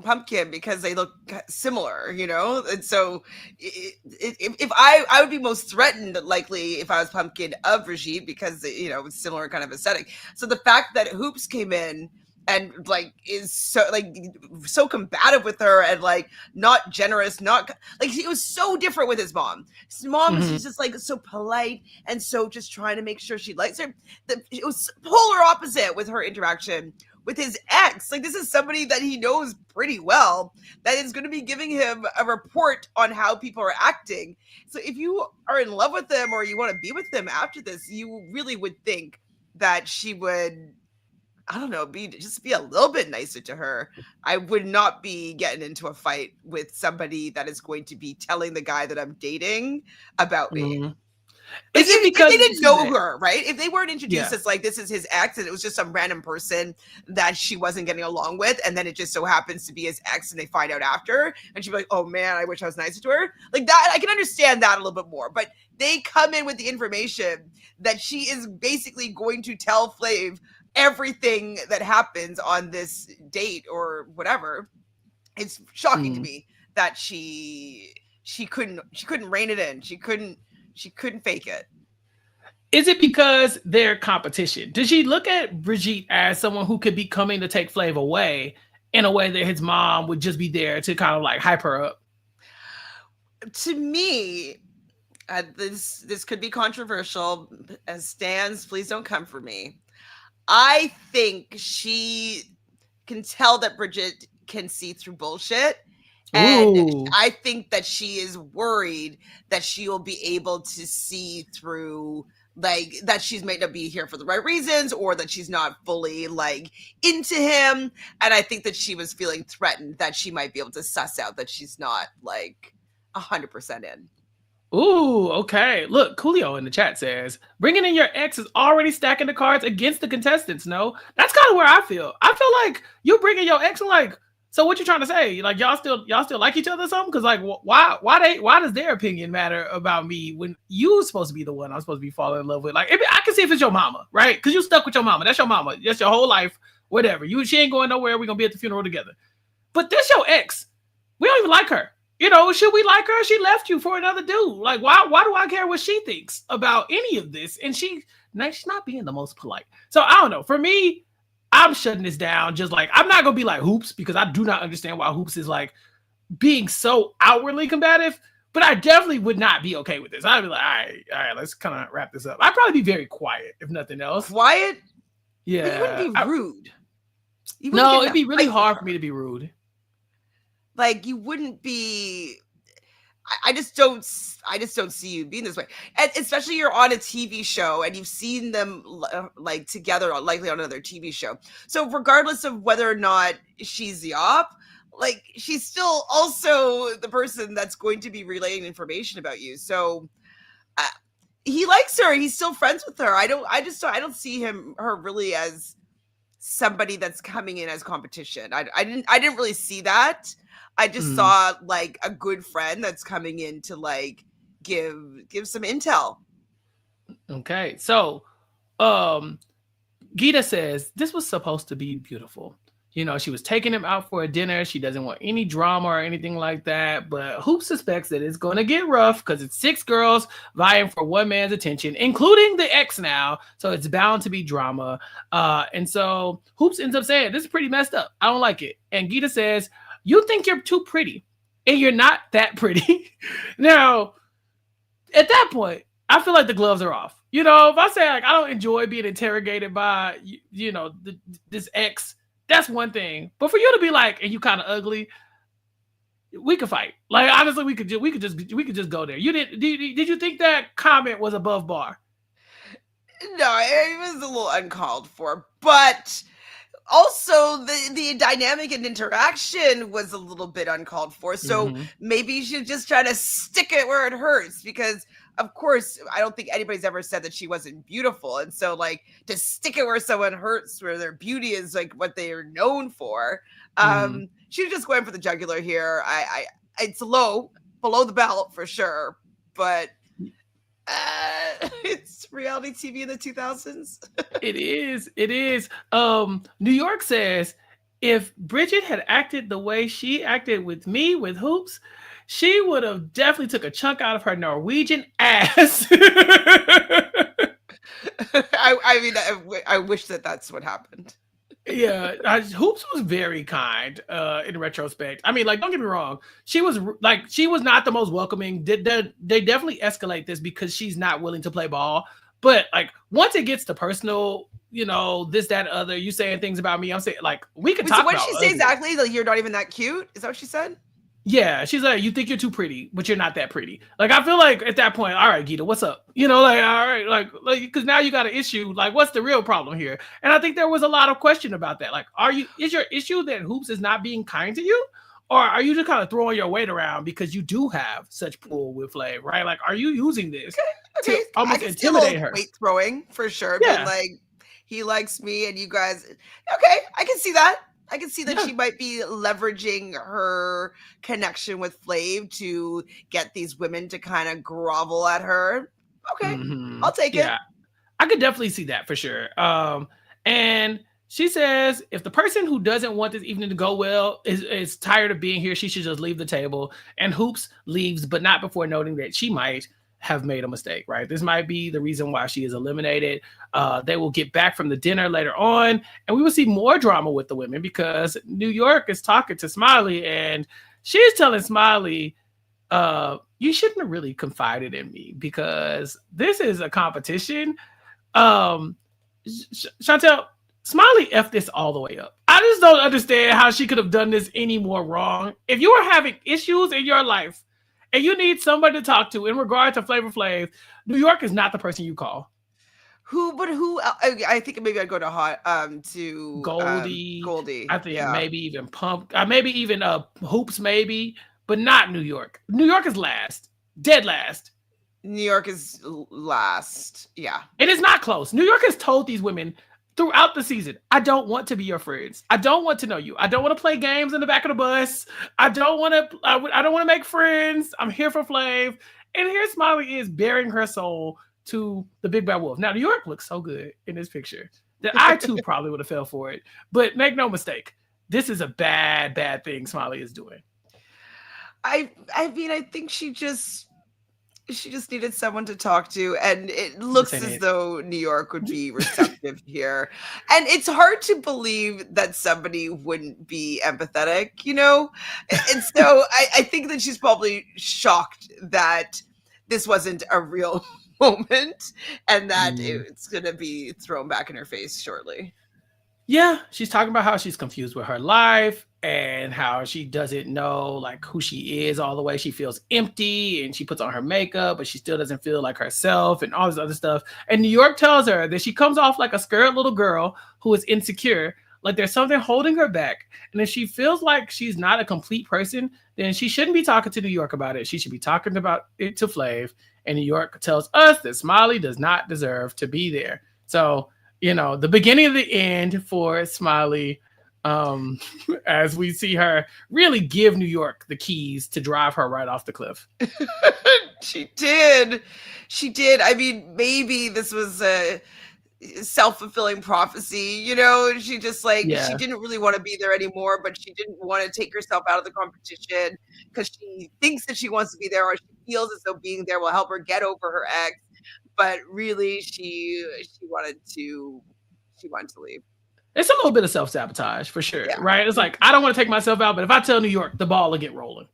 Speaker 2: Pumpkin because they look similar, and so if I would be most threatened likely if I was Pumpkin of Brigitte because it's similar kind of aesthetic. So the fact that Hoops came in and like is so combative with her and like not generous, not like it was so different with his mom. His mom was just like so polite and so just trying to make sure she likes her. It was polar opposite with her interaction with his ex. Like, this is somebody that he knows pretty well that is going to be giving him a report on how people are acting. So if you are in love with them or you want to be with them after this, you really would think that she would, I don't know, be a little bit nicer to her. I would not be getting into a fight with somebody that is going to be telling the guy that I'm dating about me. Like, if they didn't know her, right? If they weren't introduced as like, this is his ex and it was just some random person that she wasn't getting along with, and then it just so happens to be his ex and they find out after, and she'd be like, oh man, I wish I was nicer to her. Like that, I can understand that a little bit more. But they come in with the information that she is basically going to tell Flav everything that happens on this date or whatever. It's shocking to me that she couldn't rein it in. She couldn't fake it.
Speaker 1: Is it because they're competition? Did she look at Brigitte as someone who could be coming to take Flav away in a way that his mom would just be there to kind of like hype her up?
Speaker 2: To me, this could be controversial. As stands, please don't come for me. I think she can tell that Brigitte can see through bullshit. And I think that she is worried that she will be able to see through, like, that she's might not be here for the right reasons, or that she's not fully like into him. And I think that she was feeling threatened that she might be able to suss out that she's not like 100% in.
Speaker 1: Ooh, okay. Look, Coolio in the chat says, bringing in your ex is already stacking the cards against the contestants. No, that's kind of where I feel. I feel like you bringing your ex, and like, so what you trying to say? Like, y'all still like each other or something? Because like, why does their opinion matter about me when you supposed to be the one I'm supposed to be falling in love with? Like, I can see if it's your mama, right? Because you stuck with your mama. That's your mama. That's your whole life. Whatever. She ain't going nowhere. We're gonna be at the funeral together. But this your ex. We don't even like her. Should we like her? She left you for another dude. Like, why do I care what she thinks about any of this? And she's not being the most polite. So I don't know. For me, I'm shutting this down. Just like, I'm not gonna be like Hoops, because I do not understand why Hoops is like being so outwardly combative. But I definitely would not be okay with this. I'd be like, all right, let's kind of wrap this up. I'd probably be very quiet, if nothing else.
Speaker 2: Quiet?
Speaker 1: Yeah.
Speaker 2: But you wouldn't be rude.
Speaker 1: No, it'd be really hard for me to be rude.
Speaker 2: Like, you wouldn't be. I just don't see you being this way, and especially you're on a TV show and you've seen them like together, likely on another TV show. So regardless of whether or not she's the op, like, she's still also the person that's going to be relaying information about you. So he likes her. He's still friends with her. I don't see her really as somebody that's coming in as competition. I didn't really see that. I just saw like a good friend that's coming in to like give some intel.
Speaker 1: Okay. So Gita says this was supposed to be beautiful. She was taking him out for a dinner. She doesn't want any drama or anything like that. But Hoop suspects that it's going to get rough because it's 6 girls vying for one man's attention, including the ex now. So it's bound to be drama. And so Hoops ends up saying, this is pretty messed up. I don't like it. And Gita says, you think you're too pretty, and you're not that pretty. Now, at that point, I feel like the gloves are off. If I say, like, I don't enjoy being interrogated by, this ex, that's one thing. But for you to be like, and you kind of ugly, we could fight. Like, honestly, we could just go there. Did you think that comment was above bar?
Speaker 2: No, it was a little uncalled for, but also the dynamic and interaction was a little bit uncalled for. So maybe you should just try to stick it where it hurts, because of course I don't think anybody's ever said that she wasn't beautiful. And so, like, to stick it where someone hurts, where their beauty is like what they are known for. She was just going for the jugular here. It's below the belt for sure, but it's reality TV in the 2000s.
Speaker 1: It is. New York says, if Bridget had acted the way she acted with me with Hoops, she would have definitely took a chunk out of her Norwegian ass.
Speaker 2: I wish that's what happened.
Speaker 1: Yeah, Hoops was very kind in retrospect. I mean, like, don't get me wrong. She was not the most welcoming. They definitely escalate this because she's not willing to play ball. But like, once it gets to personal, this, that, other, you saying things about me, I'm saying, like, we could talk about.
Speaker 2: So what did she say exactly? Like, you're not even that cute? Is that what she said?
Speaker 1: Yeah, she's like, you think you're too pretty, but you're not that pretty. Like, I feel like at that point, all right, Gita, what's up? Like, all right, like, because now you got an issue. Like, what's the real problem here? And I think there was a lot of question about that. Like, is your issue that Hoops is not being kind to you? Or are you just kind of throwing your weight around because you do have such pull with Flav, right? Like, are you using this to almost intimidate her?
Speaker 2: Weight throwing, for sure. Yeah. But like, he likes me and you guys. Okay, I can see that. I can see that she might be leveraging her connection with Flav to get these women to kind of grovel at her. Okay, I'll take it.
Speaker 1: I could definitely see that for sure. And she says, if the person who doesn't want this evening to go well is tired of being here, she should just leave the table. And Hoops leaves, but not before noting that she might have made a mistake, right? This might be the reason why she is eliminated. They will get back from the dinner later on, and we will see more drama with the women because New York is talking to Smiley, and she's telling Smiley, you shouldn't have really confided in me because this is a competition. Chantele, Smiley effed this all the way up. I just don't understand how she could have done this any more wrong. If you are having issues in your life and you need somebody to talk to in regard to Flavor Flav, New York is not the person you call.
Speaker 2: Who? I think maybe I'd go to Goldie.
Speaker 1: I think maybe even Pump. Maybe even Hoops, maybe, but not New York. New York is last, dead last.
Speaker 2: New York is last. Yeah.
Speaker 1: It is not close. New York has told these women throughout the season, I don't want to be your friends. I don't want to know you. I don't want to play games in the back of the bus. I don't want to. I don't want to make friends. I'm here for Flav. And here Smiley is bearing her soul to the big bad wolf. Now New York looks so good in this picture that I too probably would have fell for it. But make no mistake, this is a bad thing Smiley is doing.
Speaker 2: I mean, I think she just needed someone to talk to, and it looks as though New York would be receptive here. And it's hard to believe that somebody wouldn't be empathetic, you know? And so I think that she's probably shocked that this wasn't a real moment and that it's going to be thrown back in her face shortly.
Speaker 1: Yeah, she's talking about how she's confused with her life and how she doesn't know like who she is all the way. She feels empty and she puts on her makeup, but she still doesn't feel like herself and all this other stuff. And New York tells her that she comes off like a scared little girl who is insecure, like there's something holding her back. And if she feels like she's not a complete person, then she shouldn't be talking to New York about it. She should be talking about it to Flav. And New York tells us that Smiley does not deserve to be there. So, you know, the beginning of the end for Smiley, as we see her really give New York the keys to drive her right off the cliff.
Speaker 2: She did. I mean, maybe this was a self-fulfilling prophecy, you know? She just she didn't really want to be there anymore, but she didn't want to take herself out of the competition because she thinks that she wants to be there, or she feels as though being there will help her get over her ex. But really, she wanted to leave.
Speaker 1: It's a little bit of self-sabotage for sure, right? It's like, I don't want to take myself out, but if I tell New York, the ball will get rolling.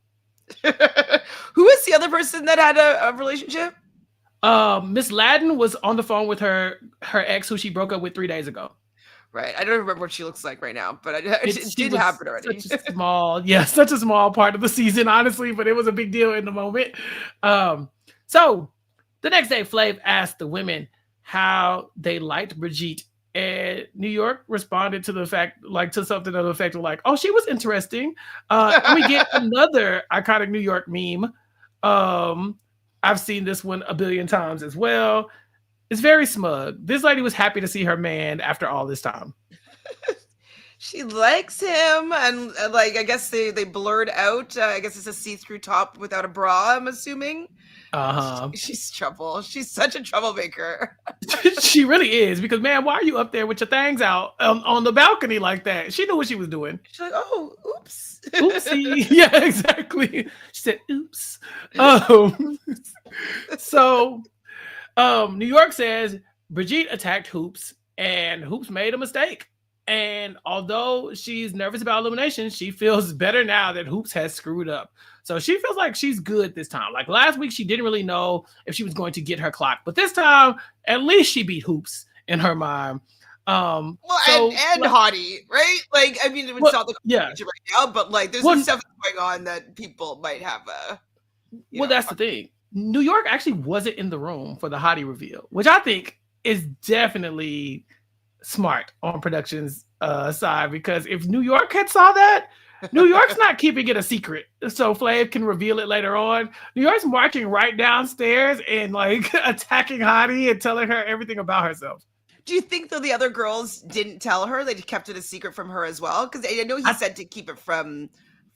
Speaker 2: Who is the other person that had a relationship?
Speaker 1: Miss Ladden was on the phone with her ex, who she broke up with 3 days ago.
Speaker 2: Right. I don't remember what she looks like right now, but it did happen already.
Speaker 1: Such a small part of the season, honestly, but it was a big deal in the moment. So the next day, Flav asked the women how they liked Brigitte, and New York responded to the fact, to something to the effect of like, "Oh, she was interesting." And we get another iconic New York meme. I've seen this one a billion times as well. It's very smug. This lady was happy to see her man after all this time.
Speaker 2: She likes him, and I guess they blurred out. I guess it's a see-through top without a bra, I'm assuming. She's trouble. She's such a troublemaker.
Speaker 1: She really is, because man, why are you up there with your things out on the balcony like that? She knew what she was doing.
Speaker 2: She's like, oh, oops.
Speaker 1: Oopsie. Yeah, exactly. She said, oops. So New York says Brigitte attacked Hoops, and Hoops made a mistake. And although she's nervous about elimination, she feels better now that Hoops has screwed up. So she feels like she's good this time. Like last week, she didn't really know if she was going to get her clock. But this time, at least she beat Hoops in her mind.
Speaker 2: And Hottie, right? I mean, it's not the competition right now, but there's some stuff going on that people might have
Speaker 1: that's the thing. New York actually wasn't in the room for the Hottie reveal, which I think is definitely smart on production's side, because if New York had saw that, New York's not keeping it a secret so Flav can reveal it later on. New York's marching right downstairs and attacking Hottie and telling her everything about herself.
Speaker 2: Do you think though the other girls didn't tell her? They kept it a secret from her as well? Because I know he said to keep it from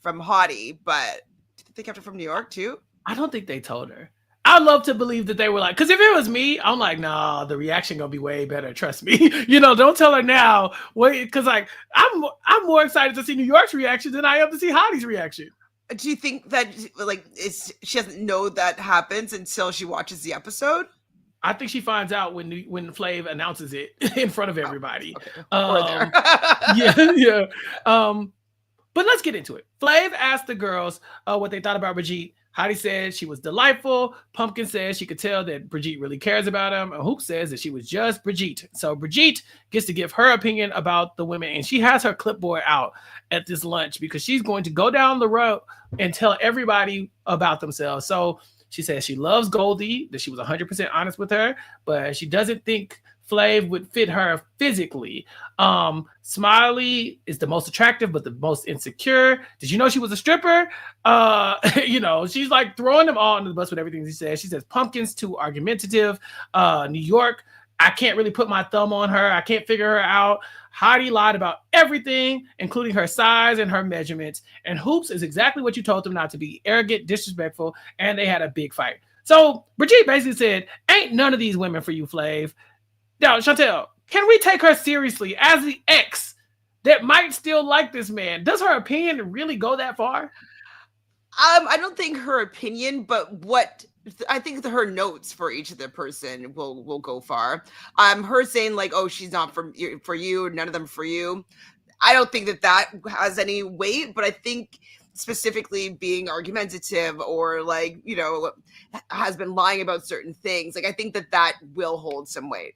Speaker 2: Hottie, but do you think they kept it from New York too? I
Speaker 1: don't think they told her. I'd love to believe that they were like, because if it was me, I'm like, nah, the reaction gonna be way better. Trust me. Don't tell her now. Wait, because I'm more excited to see New York's reaction than I am to see Hottie's reaction.
Speaker 2: Do you think that she doesn't know that happens until she watches the episode?
Speaker 1: I think she finds out when Flav announces it in front of everybody.
Speaker 2: Okay.
Speaker 1: Yeah. But let's get into it. Flav asked the girls what they thought about Brigitte. Hottie said she was delightful. Pumpkin says she could tell that Brigitte really cares about him. And Hoop says that she was just Brigitte. So Brigitte gets to give her opinion about the women. And she has her clipboard out at this lunch because she's going to go down the road and tell everybody about themselves. So she says she loves Goldie, that she was 100% honest with her, but she doesn't think Flav would fit her physically. Smiley is the most attractive, but the most insecure. Did you know she was a stripper? She's like throwing them all under the bus with everything she says. She says Pumpkin's too argumentative. New York, I can't really put my thumb on her. I can't figure her out. Heidi lied about everything, including her size and her measurements. And Hoops is exactly what you told them not to be: arrogant, disrespectful, and they had a big fight. So Brigitte basically said, ain't none of these women for you, Flav. Now, Chantele, can we take her seriously as the ex that might still like this man? Does her opinion really go that far?
Speaker 2: I don't think her opinion, but what I think her notes for each of the person will go far. Her saying like, "Oh, she's not for you, none of them for you." I don't think that has any weight, but I think specifically being argumentative or like has been lying about certain things, like I think that will hold some weight.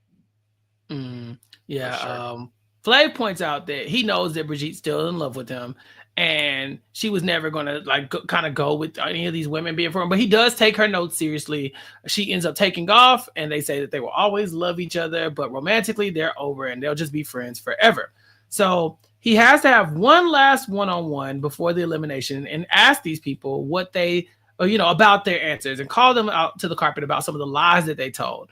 Speaker 1: Yeah.
Speaker 2: Sure.
Speaker 1: Flav points out that he knows that Brigitte's still in love with him, and she was never going to kind of go with any of these women being for him. But he does take her notes seriously. She ends up taking off, and they say that they will always love each other, but romantically they're over and they'll just be friends forever. So he has to have one last one-on-one before the elimination and ask these people what they, about their answers, and call them out to the carpet about some of the lies that they told.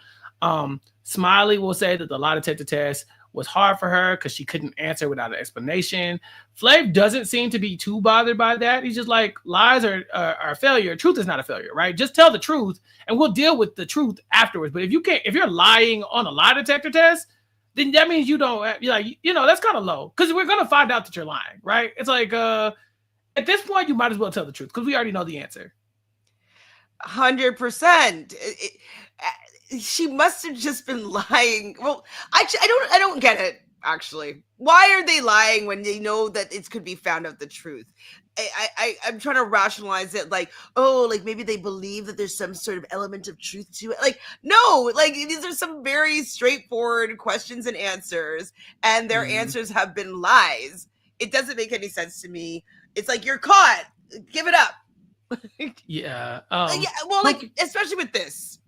Speaker 1: Smiley will say that the lie detector test was hard for her because she couldn't answer without an explanation. Flav doesn't seem to be too bothered by that. He's just like, lies are a failure. Truth is not a failure, right? Just tell the truth and we'll deal with the truth afterwards. But if you're lying on a lie detector test, then that means you don't, that's kind of low because we're going to find out that you're lying, right? It's like, at this point, you might as well tell the truth because we already know the answer.
Speaker 2: 100%. She must have just been lying. Well, actually, I don't get it. Actually, why are they lying when they know that it could be found out the truth? I'm trying to rationalize it, like, oh, like maybe they believe that there's some sort of element of truth to it. Like, no, like these are some very straightforward questions and answers, and their answers have been lies. It doesn't make any sense to me. It's like, you're caught. Give it up.
Speaker 1: Yeah.
Speaker 2: Well, like especially with this.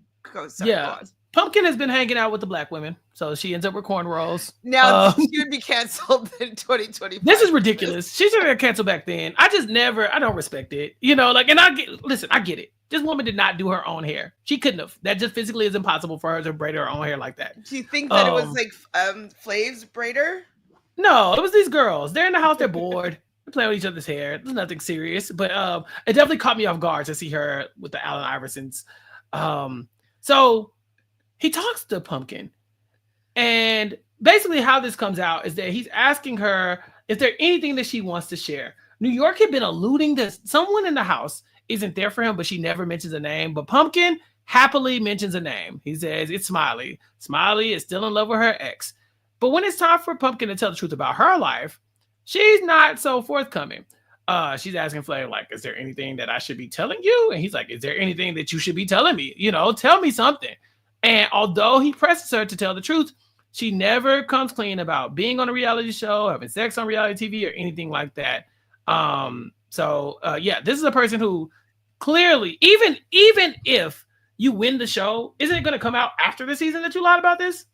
Speaker 1: Pumpkin has been hanging out with the black women, so she ends up with cornrows.
Speaker 2: Now she would be canceled in 2025.
Speaker 1: This is ridiculous. She should have been canceled back then. I don't respect it. And I get it. This woman did not do her own hair. She couldn't have. That just physically is impossible for her to braid her own hair like that.
Speaker 2: Do you think that it was like Flav's braider?
Speaker 1: No, it was these girls. They're in the house. They're bored. They're playing with each other's hair. There's nothing serious, but it definitely caught me off guard to see her with the Allen Iversons. So he talks to Pumpkin, and basically how this comes out is that he's asking her if there's anything that she wants to share. New York had been alluding that someone in the house isn't there for him, but she never mentions a name. But Pumpkin happily mentions a name. He says it's Smiley. Smiley is still in love with her ex. But when it's time for Pumpkin to tell the truth about her life, she's not so forthcoming. She's asking Flav, like, is there anything that I should be telling you? And he's like, is there anything that you should be telling me? Tell me something. And although he presses her to tell the truth, she never comes clean about being on a reality show, having sex on reality TV, or anything like that. This is a person who clearly, even if you win the show, isn't it going to come out after the season that you lied about this?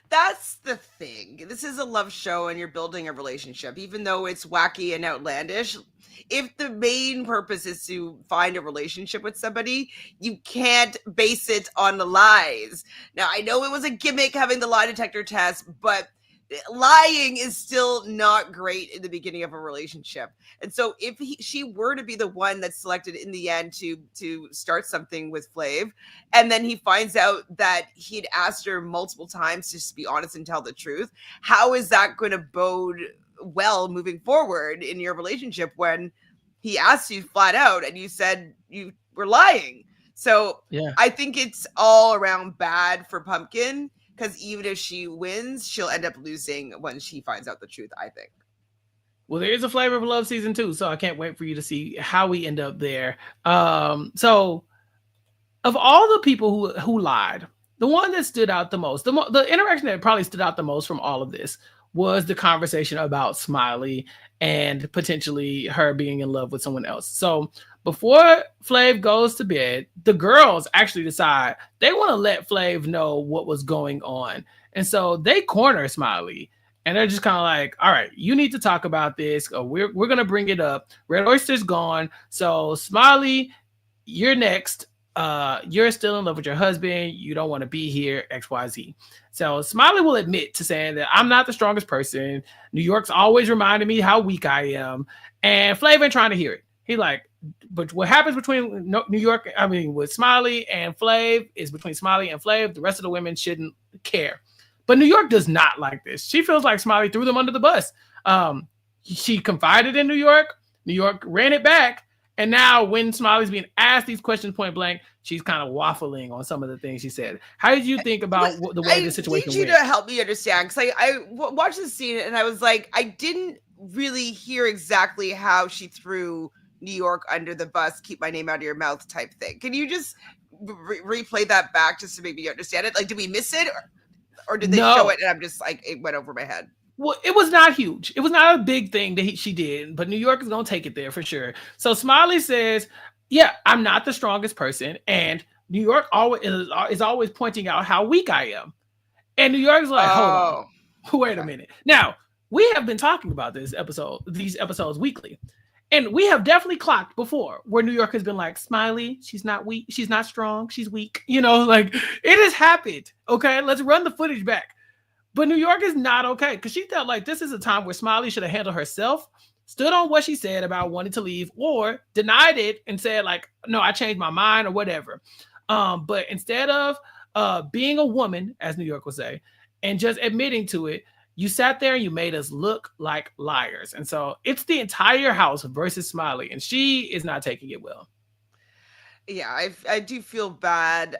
Speaker 2: That's the thing. This is a love show and you're building a relationship, even though it's wacky and outlandish. If the main purpose is to find a relationship with somebody, you can't base it on the lies. Now, I know it was a gimmick having the lie detector test, but lying is still not great in the beginning of a relationship. And so if she were to be the one that's selected in the end to start something with Flav, and then he finds out that he'd asked her multiple times to just be honest and tell the truth, how is that going to bode well moving forward in your relationship when he asked you flat out and you said you were lying? So yeah. I think it's all around bad for Pumpkin, because even if she wins, she'll end up losing when she finds out the truth, I think.
Speaker 1: Well, there is a Flavor of Love season 2, so I can't wait for you to see how we end up there. So of all the people who lied, the one that stood out the most, the interaction that probably stood out the most from all of this was the conversation about Smiley and potentially her being in love with someone else. So before Flav goes to bed, the girls actually decide they want to let Flav know what was going on. And so they corner Smiley. And they're just kind of like, all right, you need to talk about this. We're going to bring it up. Red Oyster's gone. So Smiley, you're next. You're still in love with your husband. You don't want to be here, XYZ. So Smiley will admit to saying that I'm not the strongest person. New York's always reminded me how weak I am. And Flav ain't trying to hear it. He like, but what happens between New York, with Smiley and Flav is between Smiley and Flav. The rest of the women shouldn't care. But New York does not like this. She feels like Smiley threw them under the bus. She confided in New York. New York ran it back. And now when Smiley's being asked these questions point blank, she's kind of waffling on some of the things she said. How did you think about the way this situation went?
Speaker 2: I need you to help me understand, because I watched this scene and I was like, I didn't really hear exactly how she threw New York under the bus, keep my name out of your mouth type thing. Can you just replay that back just to make me understand it? Like, did we miss it? Or did they show it and I'm just like, it went over my head?
Speaker 1: Well, it was not huge. It was not a big thing that she did, but New York is going to take it there for sure. So Smiley says, yeah, I'm not the strongest person. And New York is always pointing out how weak I am. And New York's like, hold on, wait a minute. Now, we have been talking about these episodes weekly. And we have definitely clocked before where New York has been like, Smiley, she's not weak. She's not strong. She's weak. Like it has happened. Okay, let's run the footage back. But New York is not okay because she felt like this is a time where Smiley should have handled herself, stood on what she said about wanting to leave, or denied it and said like, no, I changed my mind or whatever. But instead of being a woman, as New York would say, and just admitting to it, you sat there and you made us look like liars. And so it's the entire house versus Smiley, and she is not taking it well.
Speaker 2: Yeah, I do feel bad.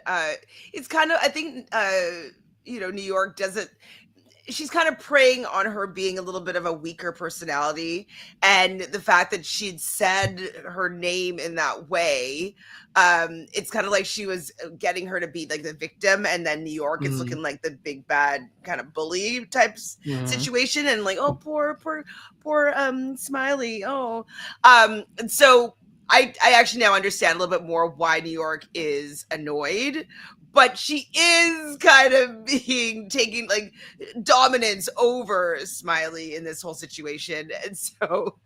Speaker 2: It's kind of, I think, New York doesn't, she's kind of preying on her being a little bit of a weaker personality. And the fact that she'd said her name in that way, it's kind of like she was getting her to be like the victim. And then New York is looking like the big bad kind of bully type situation. And like, oh, poor Smiley. Oh, and so I actually now understand a little bit more why New York is annoyed. But she is kind of taking like dominance over Smiley in this whole situation. And so,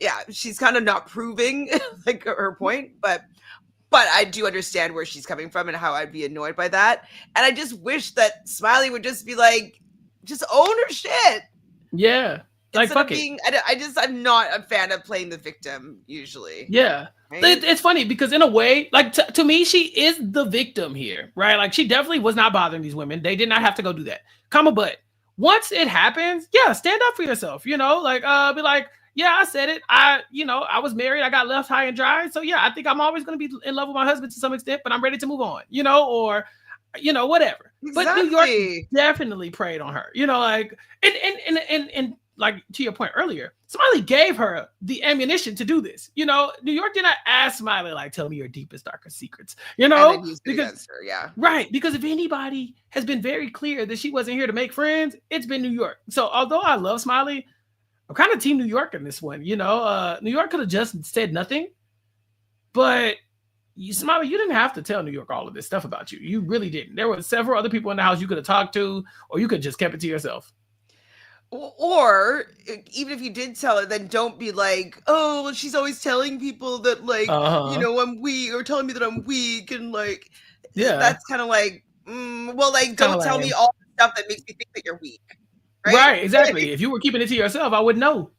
Speaker 2: yeah, she's kind of not proving like her point, but I do understand where she's coming from and how I'd be annoyed by that. And I just wish that Smiley would just be like, just own her shit.
Speaker 1: Yeah. Like, fuck it.
Speaker 2: I'm not a fan of playing the victim usually.
Speaker 1: Yeah. Right? It's funny because in a way, like to me, she is the victim here, right? Like she definitely was not bothering these women. They did not have to go do that. But once it happens, yeah, stand up for yourself, be like, yeah, I said it. I was married. I got left high and dry. So yeah, I think I'm always going to be in love with my husband to some extent, but I'm ready to move on, or whatever. Exactly. But New York definitely preyed on her, and like to your point earlier, Smiley gave her the ammunition to do this. New York did not ask Smiley, like, tell me your deepest, darkest secrets,
Speaker 2: because her, yeah.
Speaker 1: Right. Because if anybody has been very clear that she wasn't here to make friends, it's been New York. So although I love Smiley, I'm kind of team New York in this one. New York could have just said nothing, but Smiley, you didn't have to tell New York all of this stuff about you. You really didn't. There were several other people in the house you could have talked to, or you could just kept it to yourself.
Speaker 2: Or even if you did tell her, then don't be like, oh, well, she's always telling people that like, I'm weak, or telling me that I'm weak. And like, yeah, that's kind of like, don't tell me all the stuff that makes me think that you're weak.
Speaker 1: Right, exactly. If you were keeping it to yourself, I would know.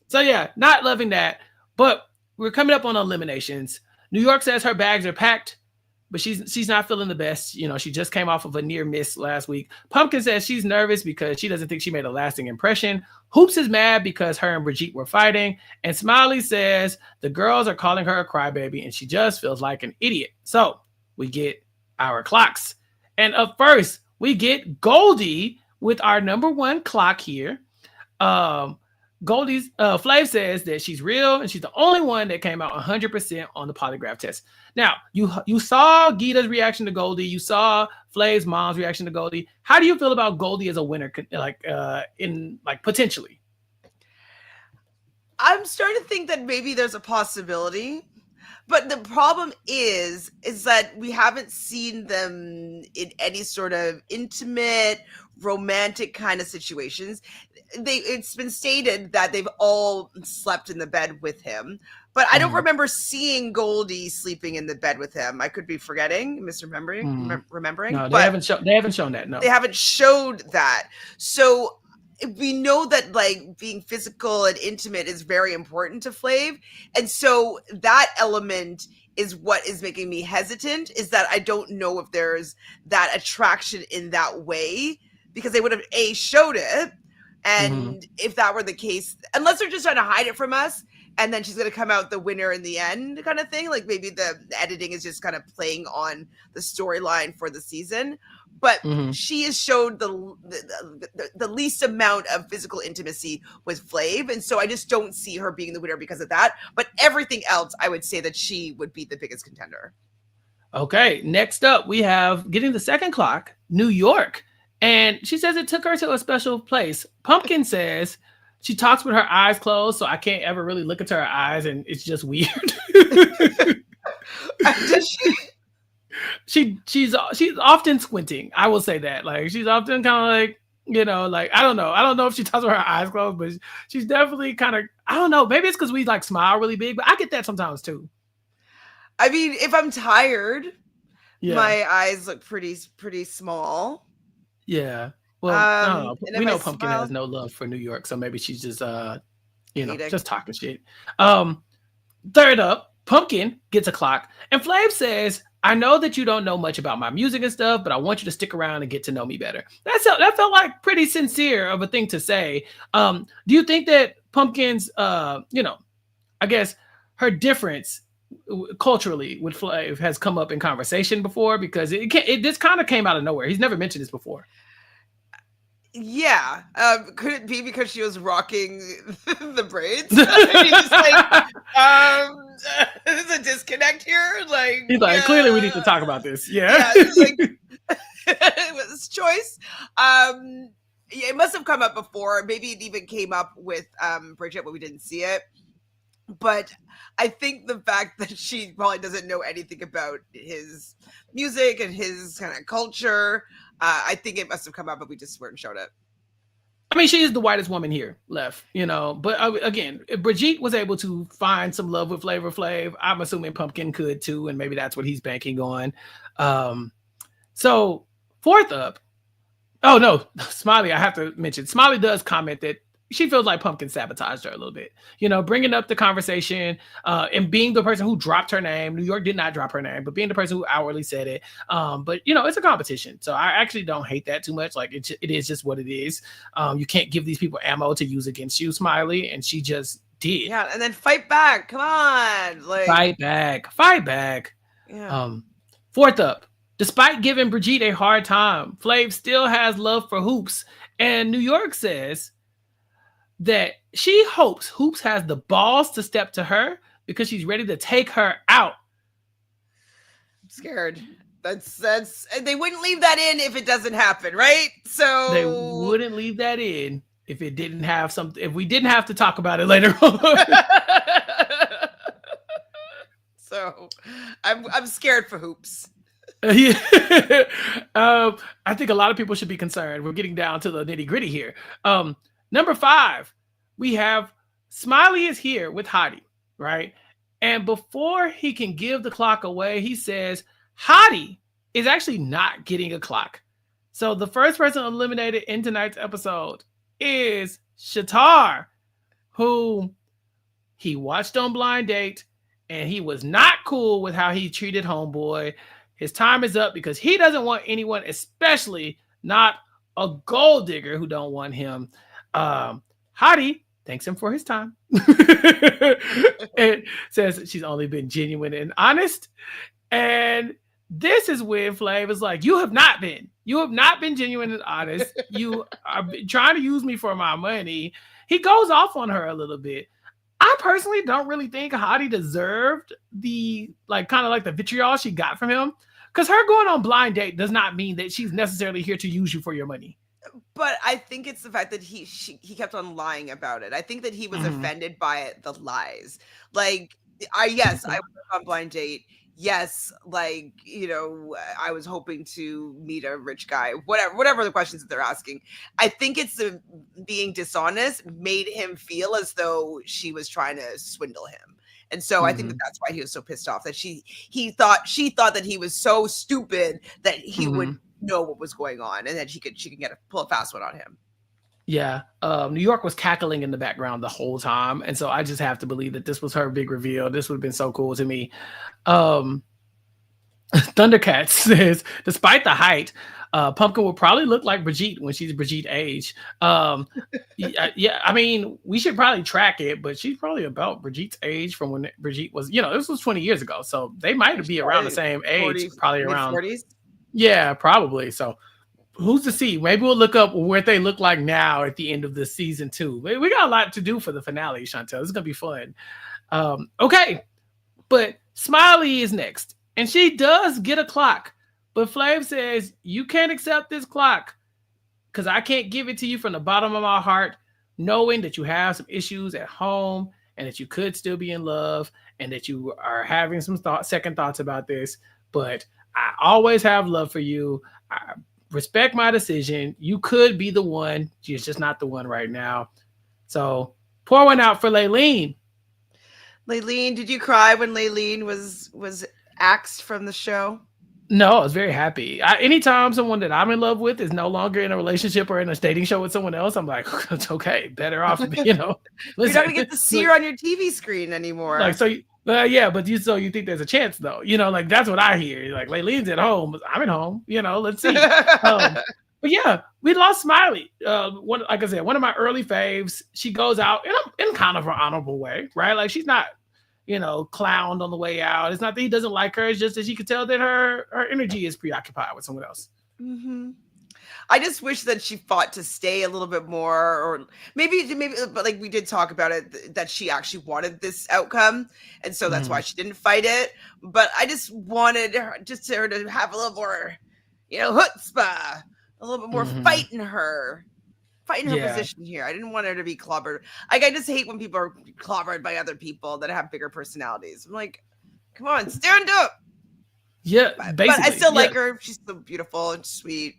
Speaker 1: So yeah, not loving that. But we're coming up on eliminations. New York says her bags are packed, but she's not feeling the best. She just came off of a near miss last week. Pumpkin says she's nervous because she doesn't think she made a lasting impression. Hoops is mad because her and Brigitte were fighting. And Smiley says the girls are calling her a crybaby and she just feels like an idiot. So we get our clocks. And up first, we get Goldie with our number one clock here. Goldie's Flav says that she's real and she's the only one that came out 100% on the polygraph test. Now, you saw Gita's reaction to Goldie. You saw Flav's mom's reaction to Goldie. How do you feel about Goldie as a winner, potentially?
Speaker 2: I'm starting to think that maybe there's a possibility, But the problem is that we haven't seen them in any sort of intimate, romantic kind of situations. It's been stated that they've all slept in the bed with him, but I don't remember seeing Goldie sleeping in the bed with him. I could be forgetting, misremembering, remembering.
Speaker 1: No, they
Speaker 2: but
Speaker 1: haven't shown. They haven't shown that. No,
Speaker 2: they haven't showed that. So we know that like being physical and intimate is very important to Flav, and so that element is what is making me hesitant, is that I don't know if there's that attraction in that way, because they would have showed it, and if that were the case, unless they're just trying to hide it from us and then she's going to come out the winner in the end kind of thing, like maybe the editing is just kind of playing on the storyline for the season. But she has showed the least amount of physical intimacy with Flav, and so I just don't see her being the winner because of that. But everything else, I would say that she would be the biggest contender.
Speaker 1: Okay, next up we have getting the second clock, New York, and she says it took her to a special place. Pumpkin says she talks with her eyes closed, so I can't ever really look into her eyes, and it's just weird.
Speaker 2: Does she?
Speaker 1: She's often squinting. I will say that. Like she's often kind of like, you know, like I don't know if she talks with her eyes closed, but she's definitely kind of, I don't know. Maybe it's because we like smile really big, but I get that sometimes too.
Speaker 2: I mean, if I'm tired, my eyes look pretty small.
Speaker 1: Yeah. Well, I don't know. We know Pumpkin has no love for New York, so maybe she's just just talking shit. Third up, Pumpkin gets a clock, and Flav says, I know that you don't know much about my music and stuff, but I want you to stick around and get to know me better. That felt like pretty sincere of a thing to say. Do you think that Pumpkin's, I guess her difference culturally with Flav has come up in conversation before? Because this kind of came out of nowhere. He's never mentioned this before.
Speaker 2: Yeah. Could it be because she was rocking the braids? I mean, just like, there's a disconnect here. Like
Speaker 1: he's like, clearly we need to talk about this. Yeah.
Speaker 2: It was choice. It must have come up before. Maybe it even came up with Bridget, but we didn't see it. But I think the fact that she probably doesn't know anything about his music and his kind of culture, I think it must have come up, but we just weren't showed it.
Speaker 1: I mean, she is the whitest woman here left, but again, if Brigitte was able to find some love with Flavor Flav, I'm assuming Pumpkin could too, and maybe that's what he's banking on. So fourth up, oh no, Smiley, I have to mention, Smiley does comment that she feels like Pumpkin sabotaged her a little bit, bringing up the conversation and being the person who dropped her name. New York did not drop her name, but being the person who outwardly said it. But it's a competition. So I actually don't hate that too much. Like it is just what it is. You can't give these people ammo to use against you, Smiley. And she just did.
Speaker 2: Yeah. And then fight back. Come on.
Speaker 1: Fight back.
Speaker 2: Yeah.
Speaker 1: Fourth up, despite giving Brigitte a hard time, Flav still has love for Hoops. And New York says that she hopes Hoops has the balls to step to her because she's ready to take her out.
Speaker 2: I'm scared. That's they wouldn't leave that in if it doesn't happen, right? So
Speaker 1: they wouldn't leave that in if it didn't have something, if we didn't have to talk about it later on.
Speaker 2: So I'm scared for Hoops.
Speaker 1: Yeah. I think a lot of people should be concerned. We're getting down to the nitty-gritty here. Number 5, we have Smiley is here with Hottie, right? And before he can give the clock away, he says Hottie is actually not getting a clock. So the first person eliminated in tonight's episode is Shatar, who he watched on Blind Date, and he was not cool with how he treated Homeboy. His time is up because he doesn't want anyone, especially not a gold digger who don't want him. Hottie thanks him for his time and says she's only been genuine and honest. And this is when Flav is like, you have not been genuine and honest. You are trying to use me for my money. He goes off on her a little bit. I personally don't really think Hottie deserved the the vitriol she got from him, because her going on Blind Date does not mean that she's necessarily here to use you for your money.
Speaker 2: But I think it's the fact that he kept on lying about it. I think that he was offended by it, the lies. Like, Yes, I was on blind date. Yes, like, I was hoping to meet a rich guy. Whatever the questions that they're asking. I think it's the being dishonest made him feel as though she was trying to swindle him. And so I think that
Speaker 1: Mhm.
Speaker 2: that's why he was so pissed off, that she thought that he was so stupid that he would
Speaker 1: Mhm.
Speaker 2: know what was going on, and that she could pull a fast one on him.
Speaker 1: Yeah. New York was cackling in the background the whole time. And so I just have to believe that this was her big reveal. This would have been so cool to me. Um, Thundercat says, despite the height, Pumpkin will probably look like Brigitte when she's Brigitte age. Yeah, I mean, we should probably track it, but she's probably about Brigitte's age from when Brigitte was, this was 20 years ago. So they might
Speaker 2: She's
Speaker 1: be around the
Speaker 2: probably
Speaker 1: same age,
Speaker 2: 40,
Speaker 1: probably
Speaker 2: mid
Speaker 1: around,
Speaker 2: 40s.
Speaker 1: yeah, probably. So who's to see? Maybe we'll look up what they look like now at the end of the season 2. We got a lot to do for the finale, Chantel. It's gonna be fun. Okay, but Smiley is next, and she does get a clock. But Flav says you can't accept this clock because I can't give it to you from the bottom of my heart, knowing that you have some issues at home and that you could still be in love and that you are having some second thoughts about this. But I always have love for you. I respect my decision. You could be the one. She's just not the one right now. So pour one out for Laylene.
Speaker 2: Laylene, did you cry when Laylene was axed from the show?
Speaker 1: No, I was very happy. Anytime someone that I'm in love with is no longer in a relationship or in a dating show with someone else, I'm like, it's okay. Better off,
Speaker 2: You're
Speaker 1: listen,
Speaker 2: not gonna get to see her on your TV screen
Speaker 1: like,
Speaker 2: anymore.
Speaker 1: so, yeah, but you think there's a chance though, like that's what I hear. Like, Laylene's at home, I'm at home, let's see. But yeah, we lost Smiley. Like I said, one of my early faves. She goes out in kind of an honorable way, right? Like she's not, clowned on the way out. It's not that he doesn't like her. It's just that she could tell that her energy is preoccupied with someone else.
Speaker 2: Mm-hmm. I just wish that she fought to stay a little bit more, or maybe, but like we did talk about it, that she actually wanted this outcome, and so that's why she didn't fight it. But I just wanted her to have a little more, chutzpah, a little bit more fight in her position here. I didn't want her to be clobbered. Like, I just hate when people are clobbered by other people that have bigger personalities. I'm like, come on, stand up.
Speaker 1: Yeah,
Speaker 2: But I still like her. She's so beautiful and sweet.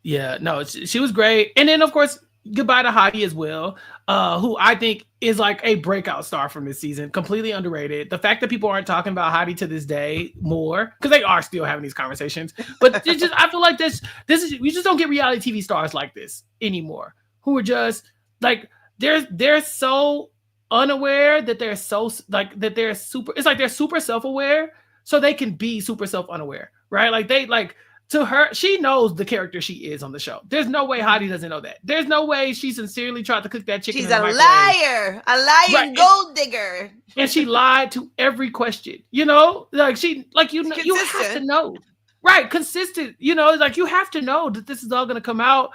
Speaker 1: Yeah, no, she was great. And then, of course, goodbye to Hottie as well, who I think is like a breakout star from this season. Completely underrated. The fact that people aren't talking about Hottie to this day more, because they are still having these conversations, but I feel like this is, we just don't get reality TV stars like this anymore, who are just like, they're so unaware that they're so like that they're super. It's like they're super self-aware, so they can be super self-unaware, right? Like they like. To her, she knows the character she is on the show. There's no way Hottie doesn't know that. There's no way she sincerely tried to cook that chicken.
Speaker 2: She's a liar, a lying right. Gold digger,
Speaker 1: and she lied to every question. Like you have to know, right? Consistent. Like you have to know that this is all going to come out.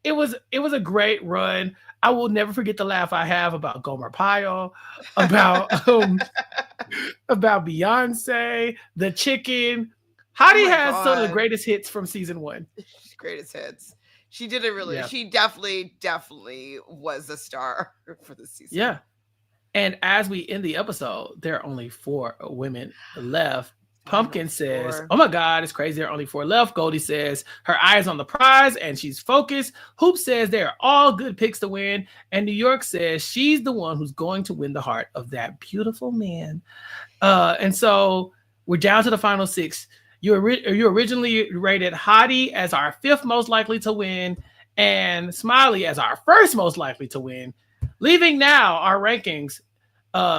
Speaker 1: It was a great run. I will never forget the laugh I have about Gomer Pyle, about Beyonce, the chicken. Hottie has some of the greatest hits from season 1.
Speaker 2: Greatest hits. She did it really. Yeah. She definitely was a star for the season.
Speaker 1: Yeah. And as we end the episode, there are only 4 women left. Pumpkin says, "Oh my God, it's crazy. There are only 4 left." Goldie says her eye is on the prize and she's focused. Hoop says they are all good picks to win. And New York says she's the one who's going to win the heart of that beautiful man. And so we're down to the final 6. You originally rated Hottie as our 5th most likely to win and Smiley as our 1st most likely to win. Leaving now our rankings,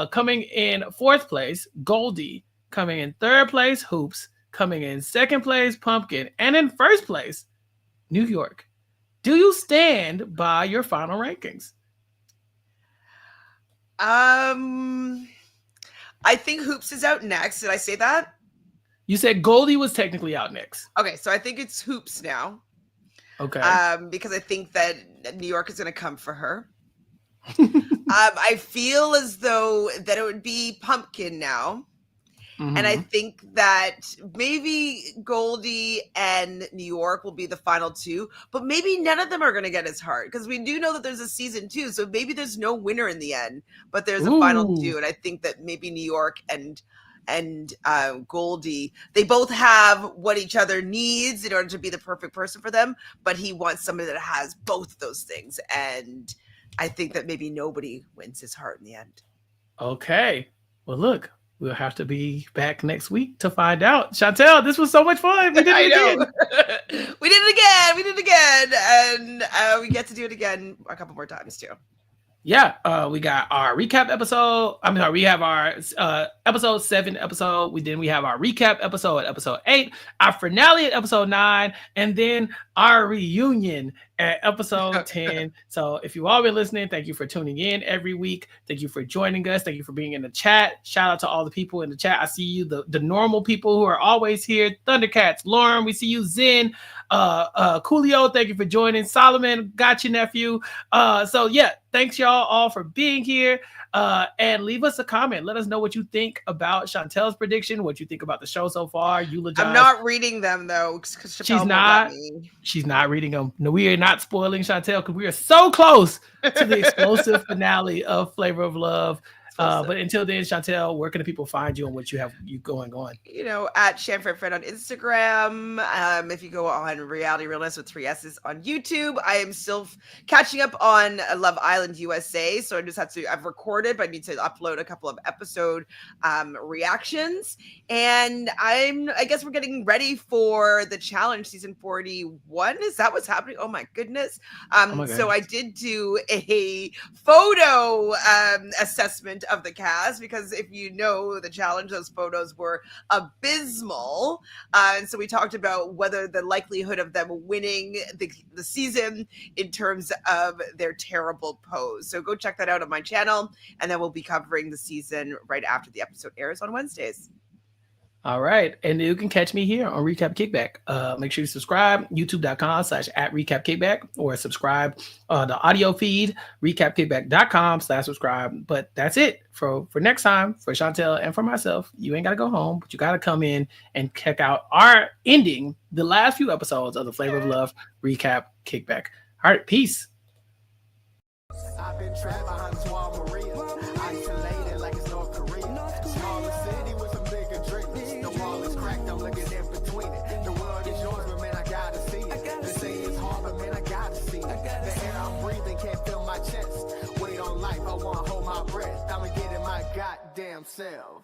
Speaker 1: coming in 4th place, Goldie. Coming in 3rd place, Hoops. Coming in 2nd place, Pumpkin. And in 1st place, New York. Do you stand by your final rankings?
Speaker 2: I think Hoops is out next. Did I say that?
Speaker 1: You said Goldie was technically out next.
Speaker 2: Okay, so I think it's Hoops now.
Speaker 1: Okay.
Speaker 2: Because I think that New York is going to come for her. I feel as though that it would be Pumpkin now. And I
Speaker 1: Mhm.
Speaker 2: think that maybe Goldie and New York will be the final two, but maybe none of them are going to get his heart because we do know that there's a season 2. So maybe there's no winner in the end, but there's a final
Speaker 1: Ooh.
Speaker 2: 2. And I think that maybe New York and Goldie, they both have what each other needs in order to be the perfect person for them, but he wants somebody that has both of those things. And I think that maybe nobody wins his heart in the end.
Speaker 1: Okay. Well, look, we'll have to be back next week to find out. Chantele, this was so much fun. We did it again.
Speaker 2: We did it again. And we get to do it again a couple more times too.
Speaker 1: Yeah, we got our recap episode. I mean, we have our episode 7 episode. We have our recap episode at episode 8, our finale at episode 9, and then our reunion at episode 10. So if you've all been listening, thank you for tuning in every week. Thank you for joining us. Thank you for being in the chat. Shout out to all the people in the chat. I see you, the normal people who are always here. Thundercats, Lauren, we see you. Zen, Coolio, thank you for joining. Solomon, got you, nephew. So yeah, thanks y'all all for being here. And leave us a comment. Let us know what you think about Chantele's prediction, what you think about the show so far. Eulogize.
Speaker 2: I'm not reading them though, because
Speaker 1: She's not reading them. No, we are not spoiling Chantele because we are so close to the explosive finale of Flavor of Love. But until then, Chantele, where can the people find you and what you have you going on?
Speaker 2: At Shanfred on Instagram. If you go on Reality Realness with 3 S's on YouTube, I am still catching up on Love Island USA. So I've recorded, but I need to upload a couple of episode reactions. And I guess we're getting ready for the challenge season 41. Is that what's happening? Oh my goodness. So I did do a photo assessment of the cast, because if you know the challenge, those photos were abysmal, and so we talked about whether the likelihood of them winning the season in terms of their terrible pose. So go check that out on my channel, and then we'll be covering the season right after the episode airs on Wednesdays.
Speaker 1: All right. And you can catch me here on Recap Kickback. Make sure you subscribe, youtube.com/@recapkickback, or subscribe the audio feed, recapkickback.com/subscribe. But that's it for next time. For Chantele and for myself, you ain't got to go home, but you got to come in and check out our ending, the last few episodes of the Flavor of Love Recap Kickback. All right. Peace.
Speaker 3: I've been trapped behind Suave Maria, isolated like it's North Korea. Smaller city with some bigger dreams. The wall is cracked, I'm looking in between it. The world is yours, but man, I gotta see it. They say it's hard, but man, I gotta see it. The air I'm breathing can't feel my chest. Wait on life, I wanna hold my breath. I'ma get in my goddamn self.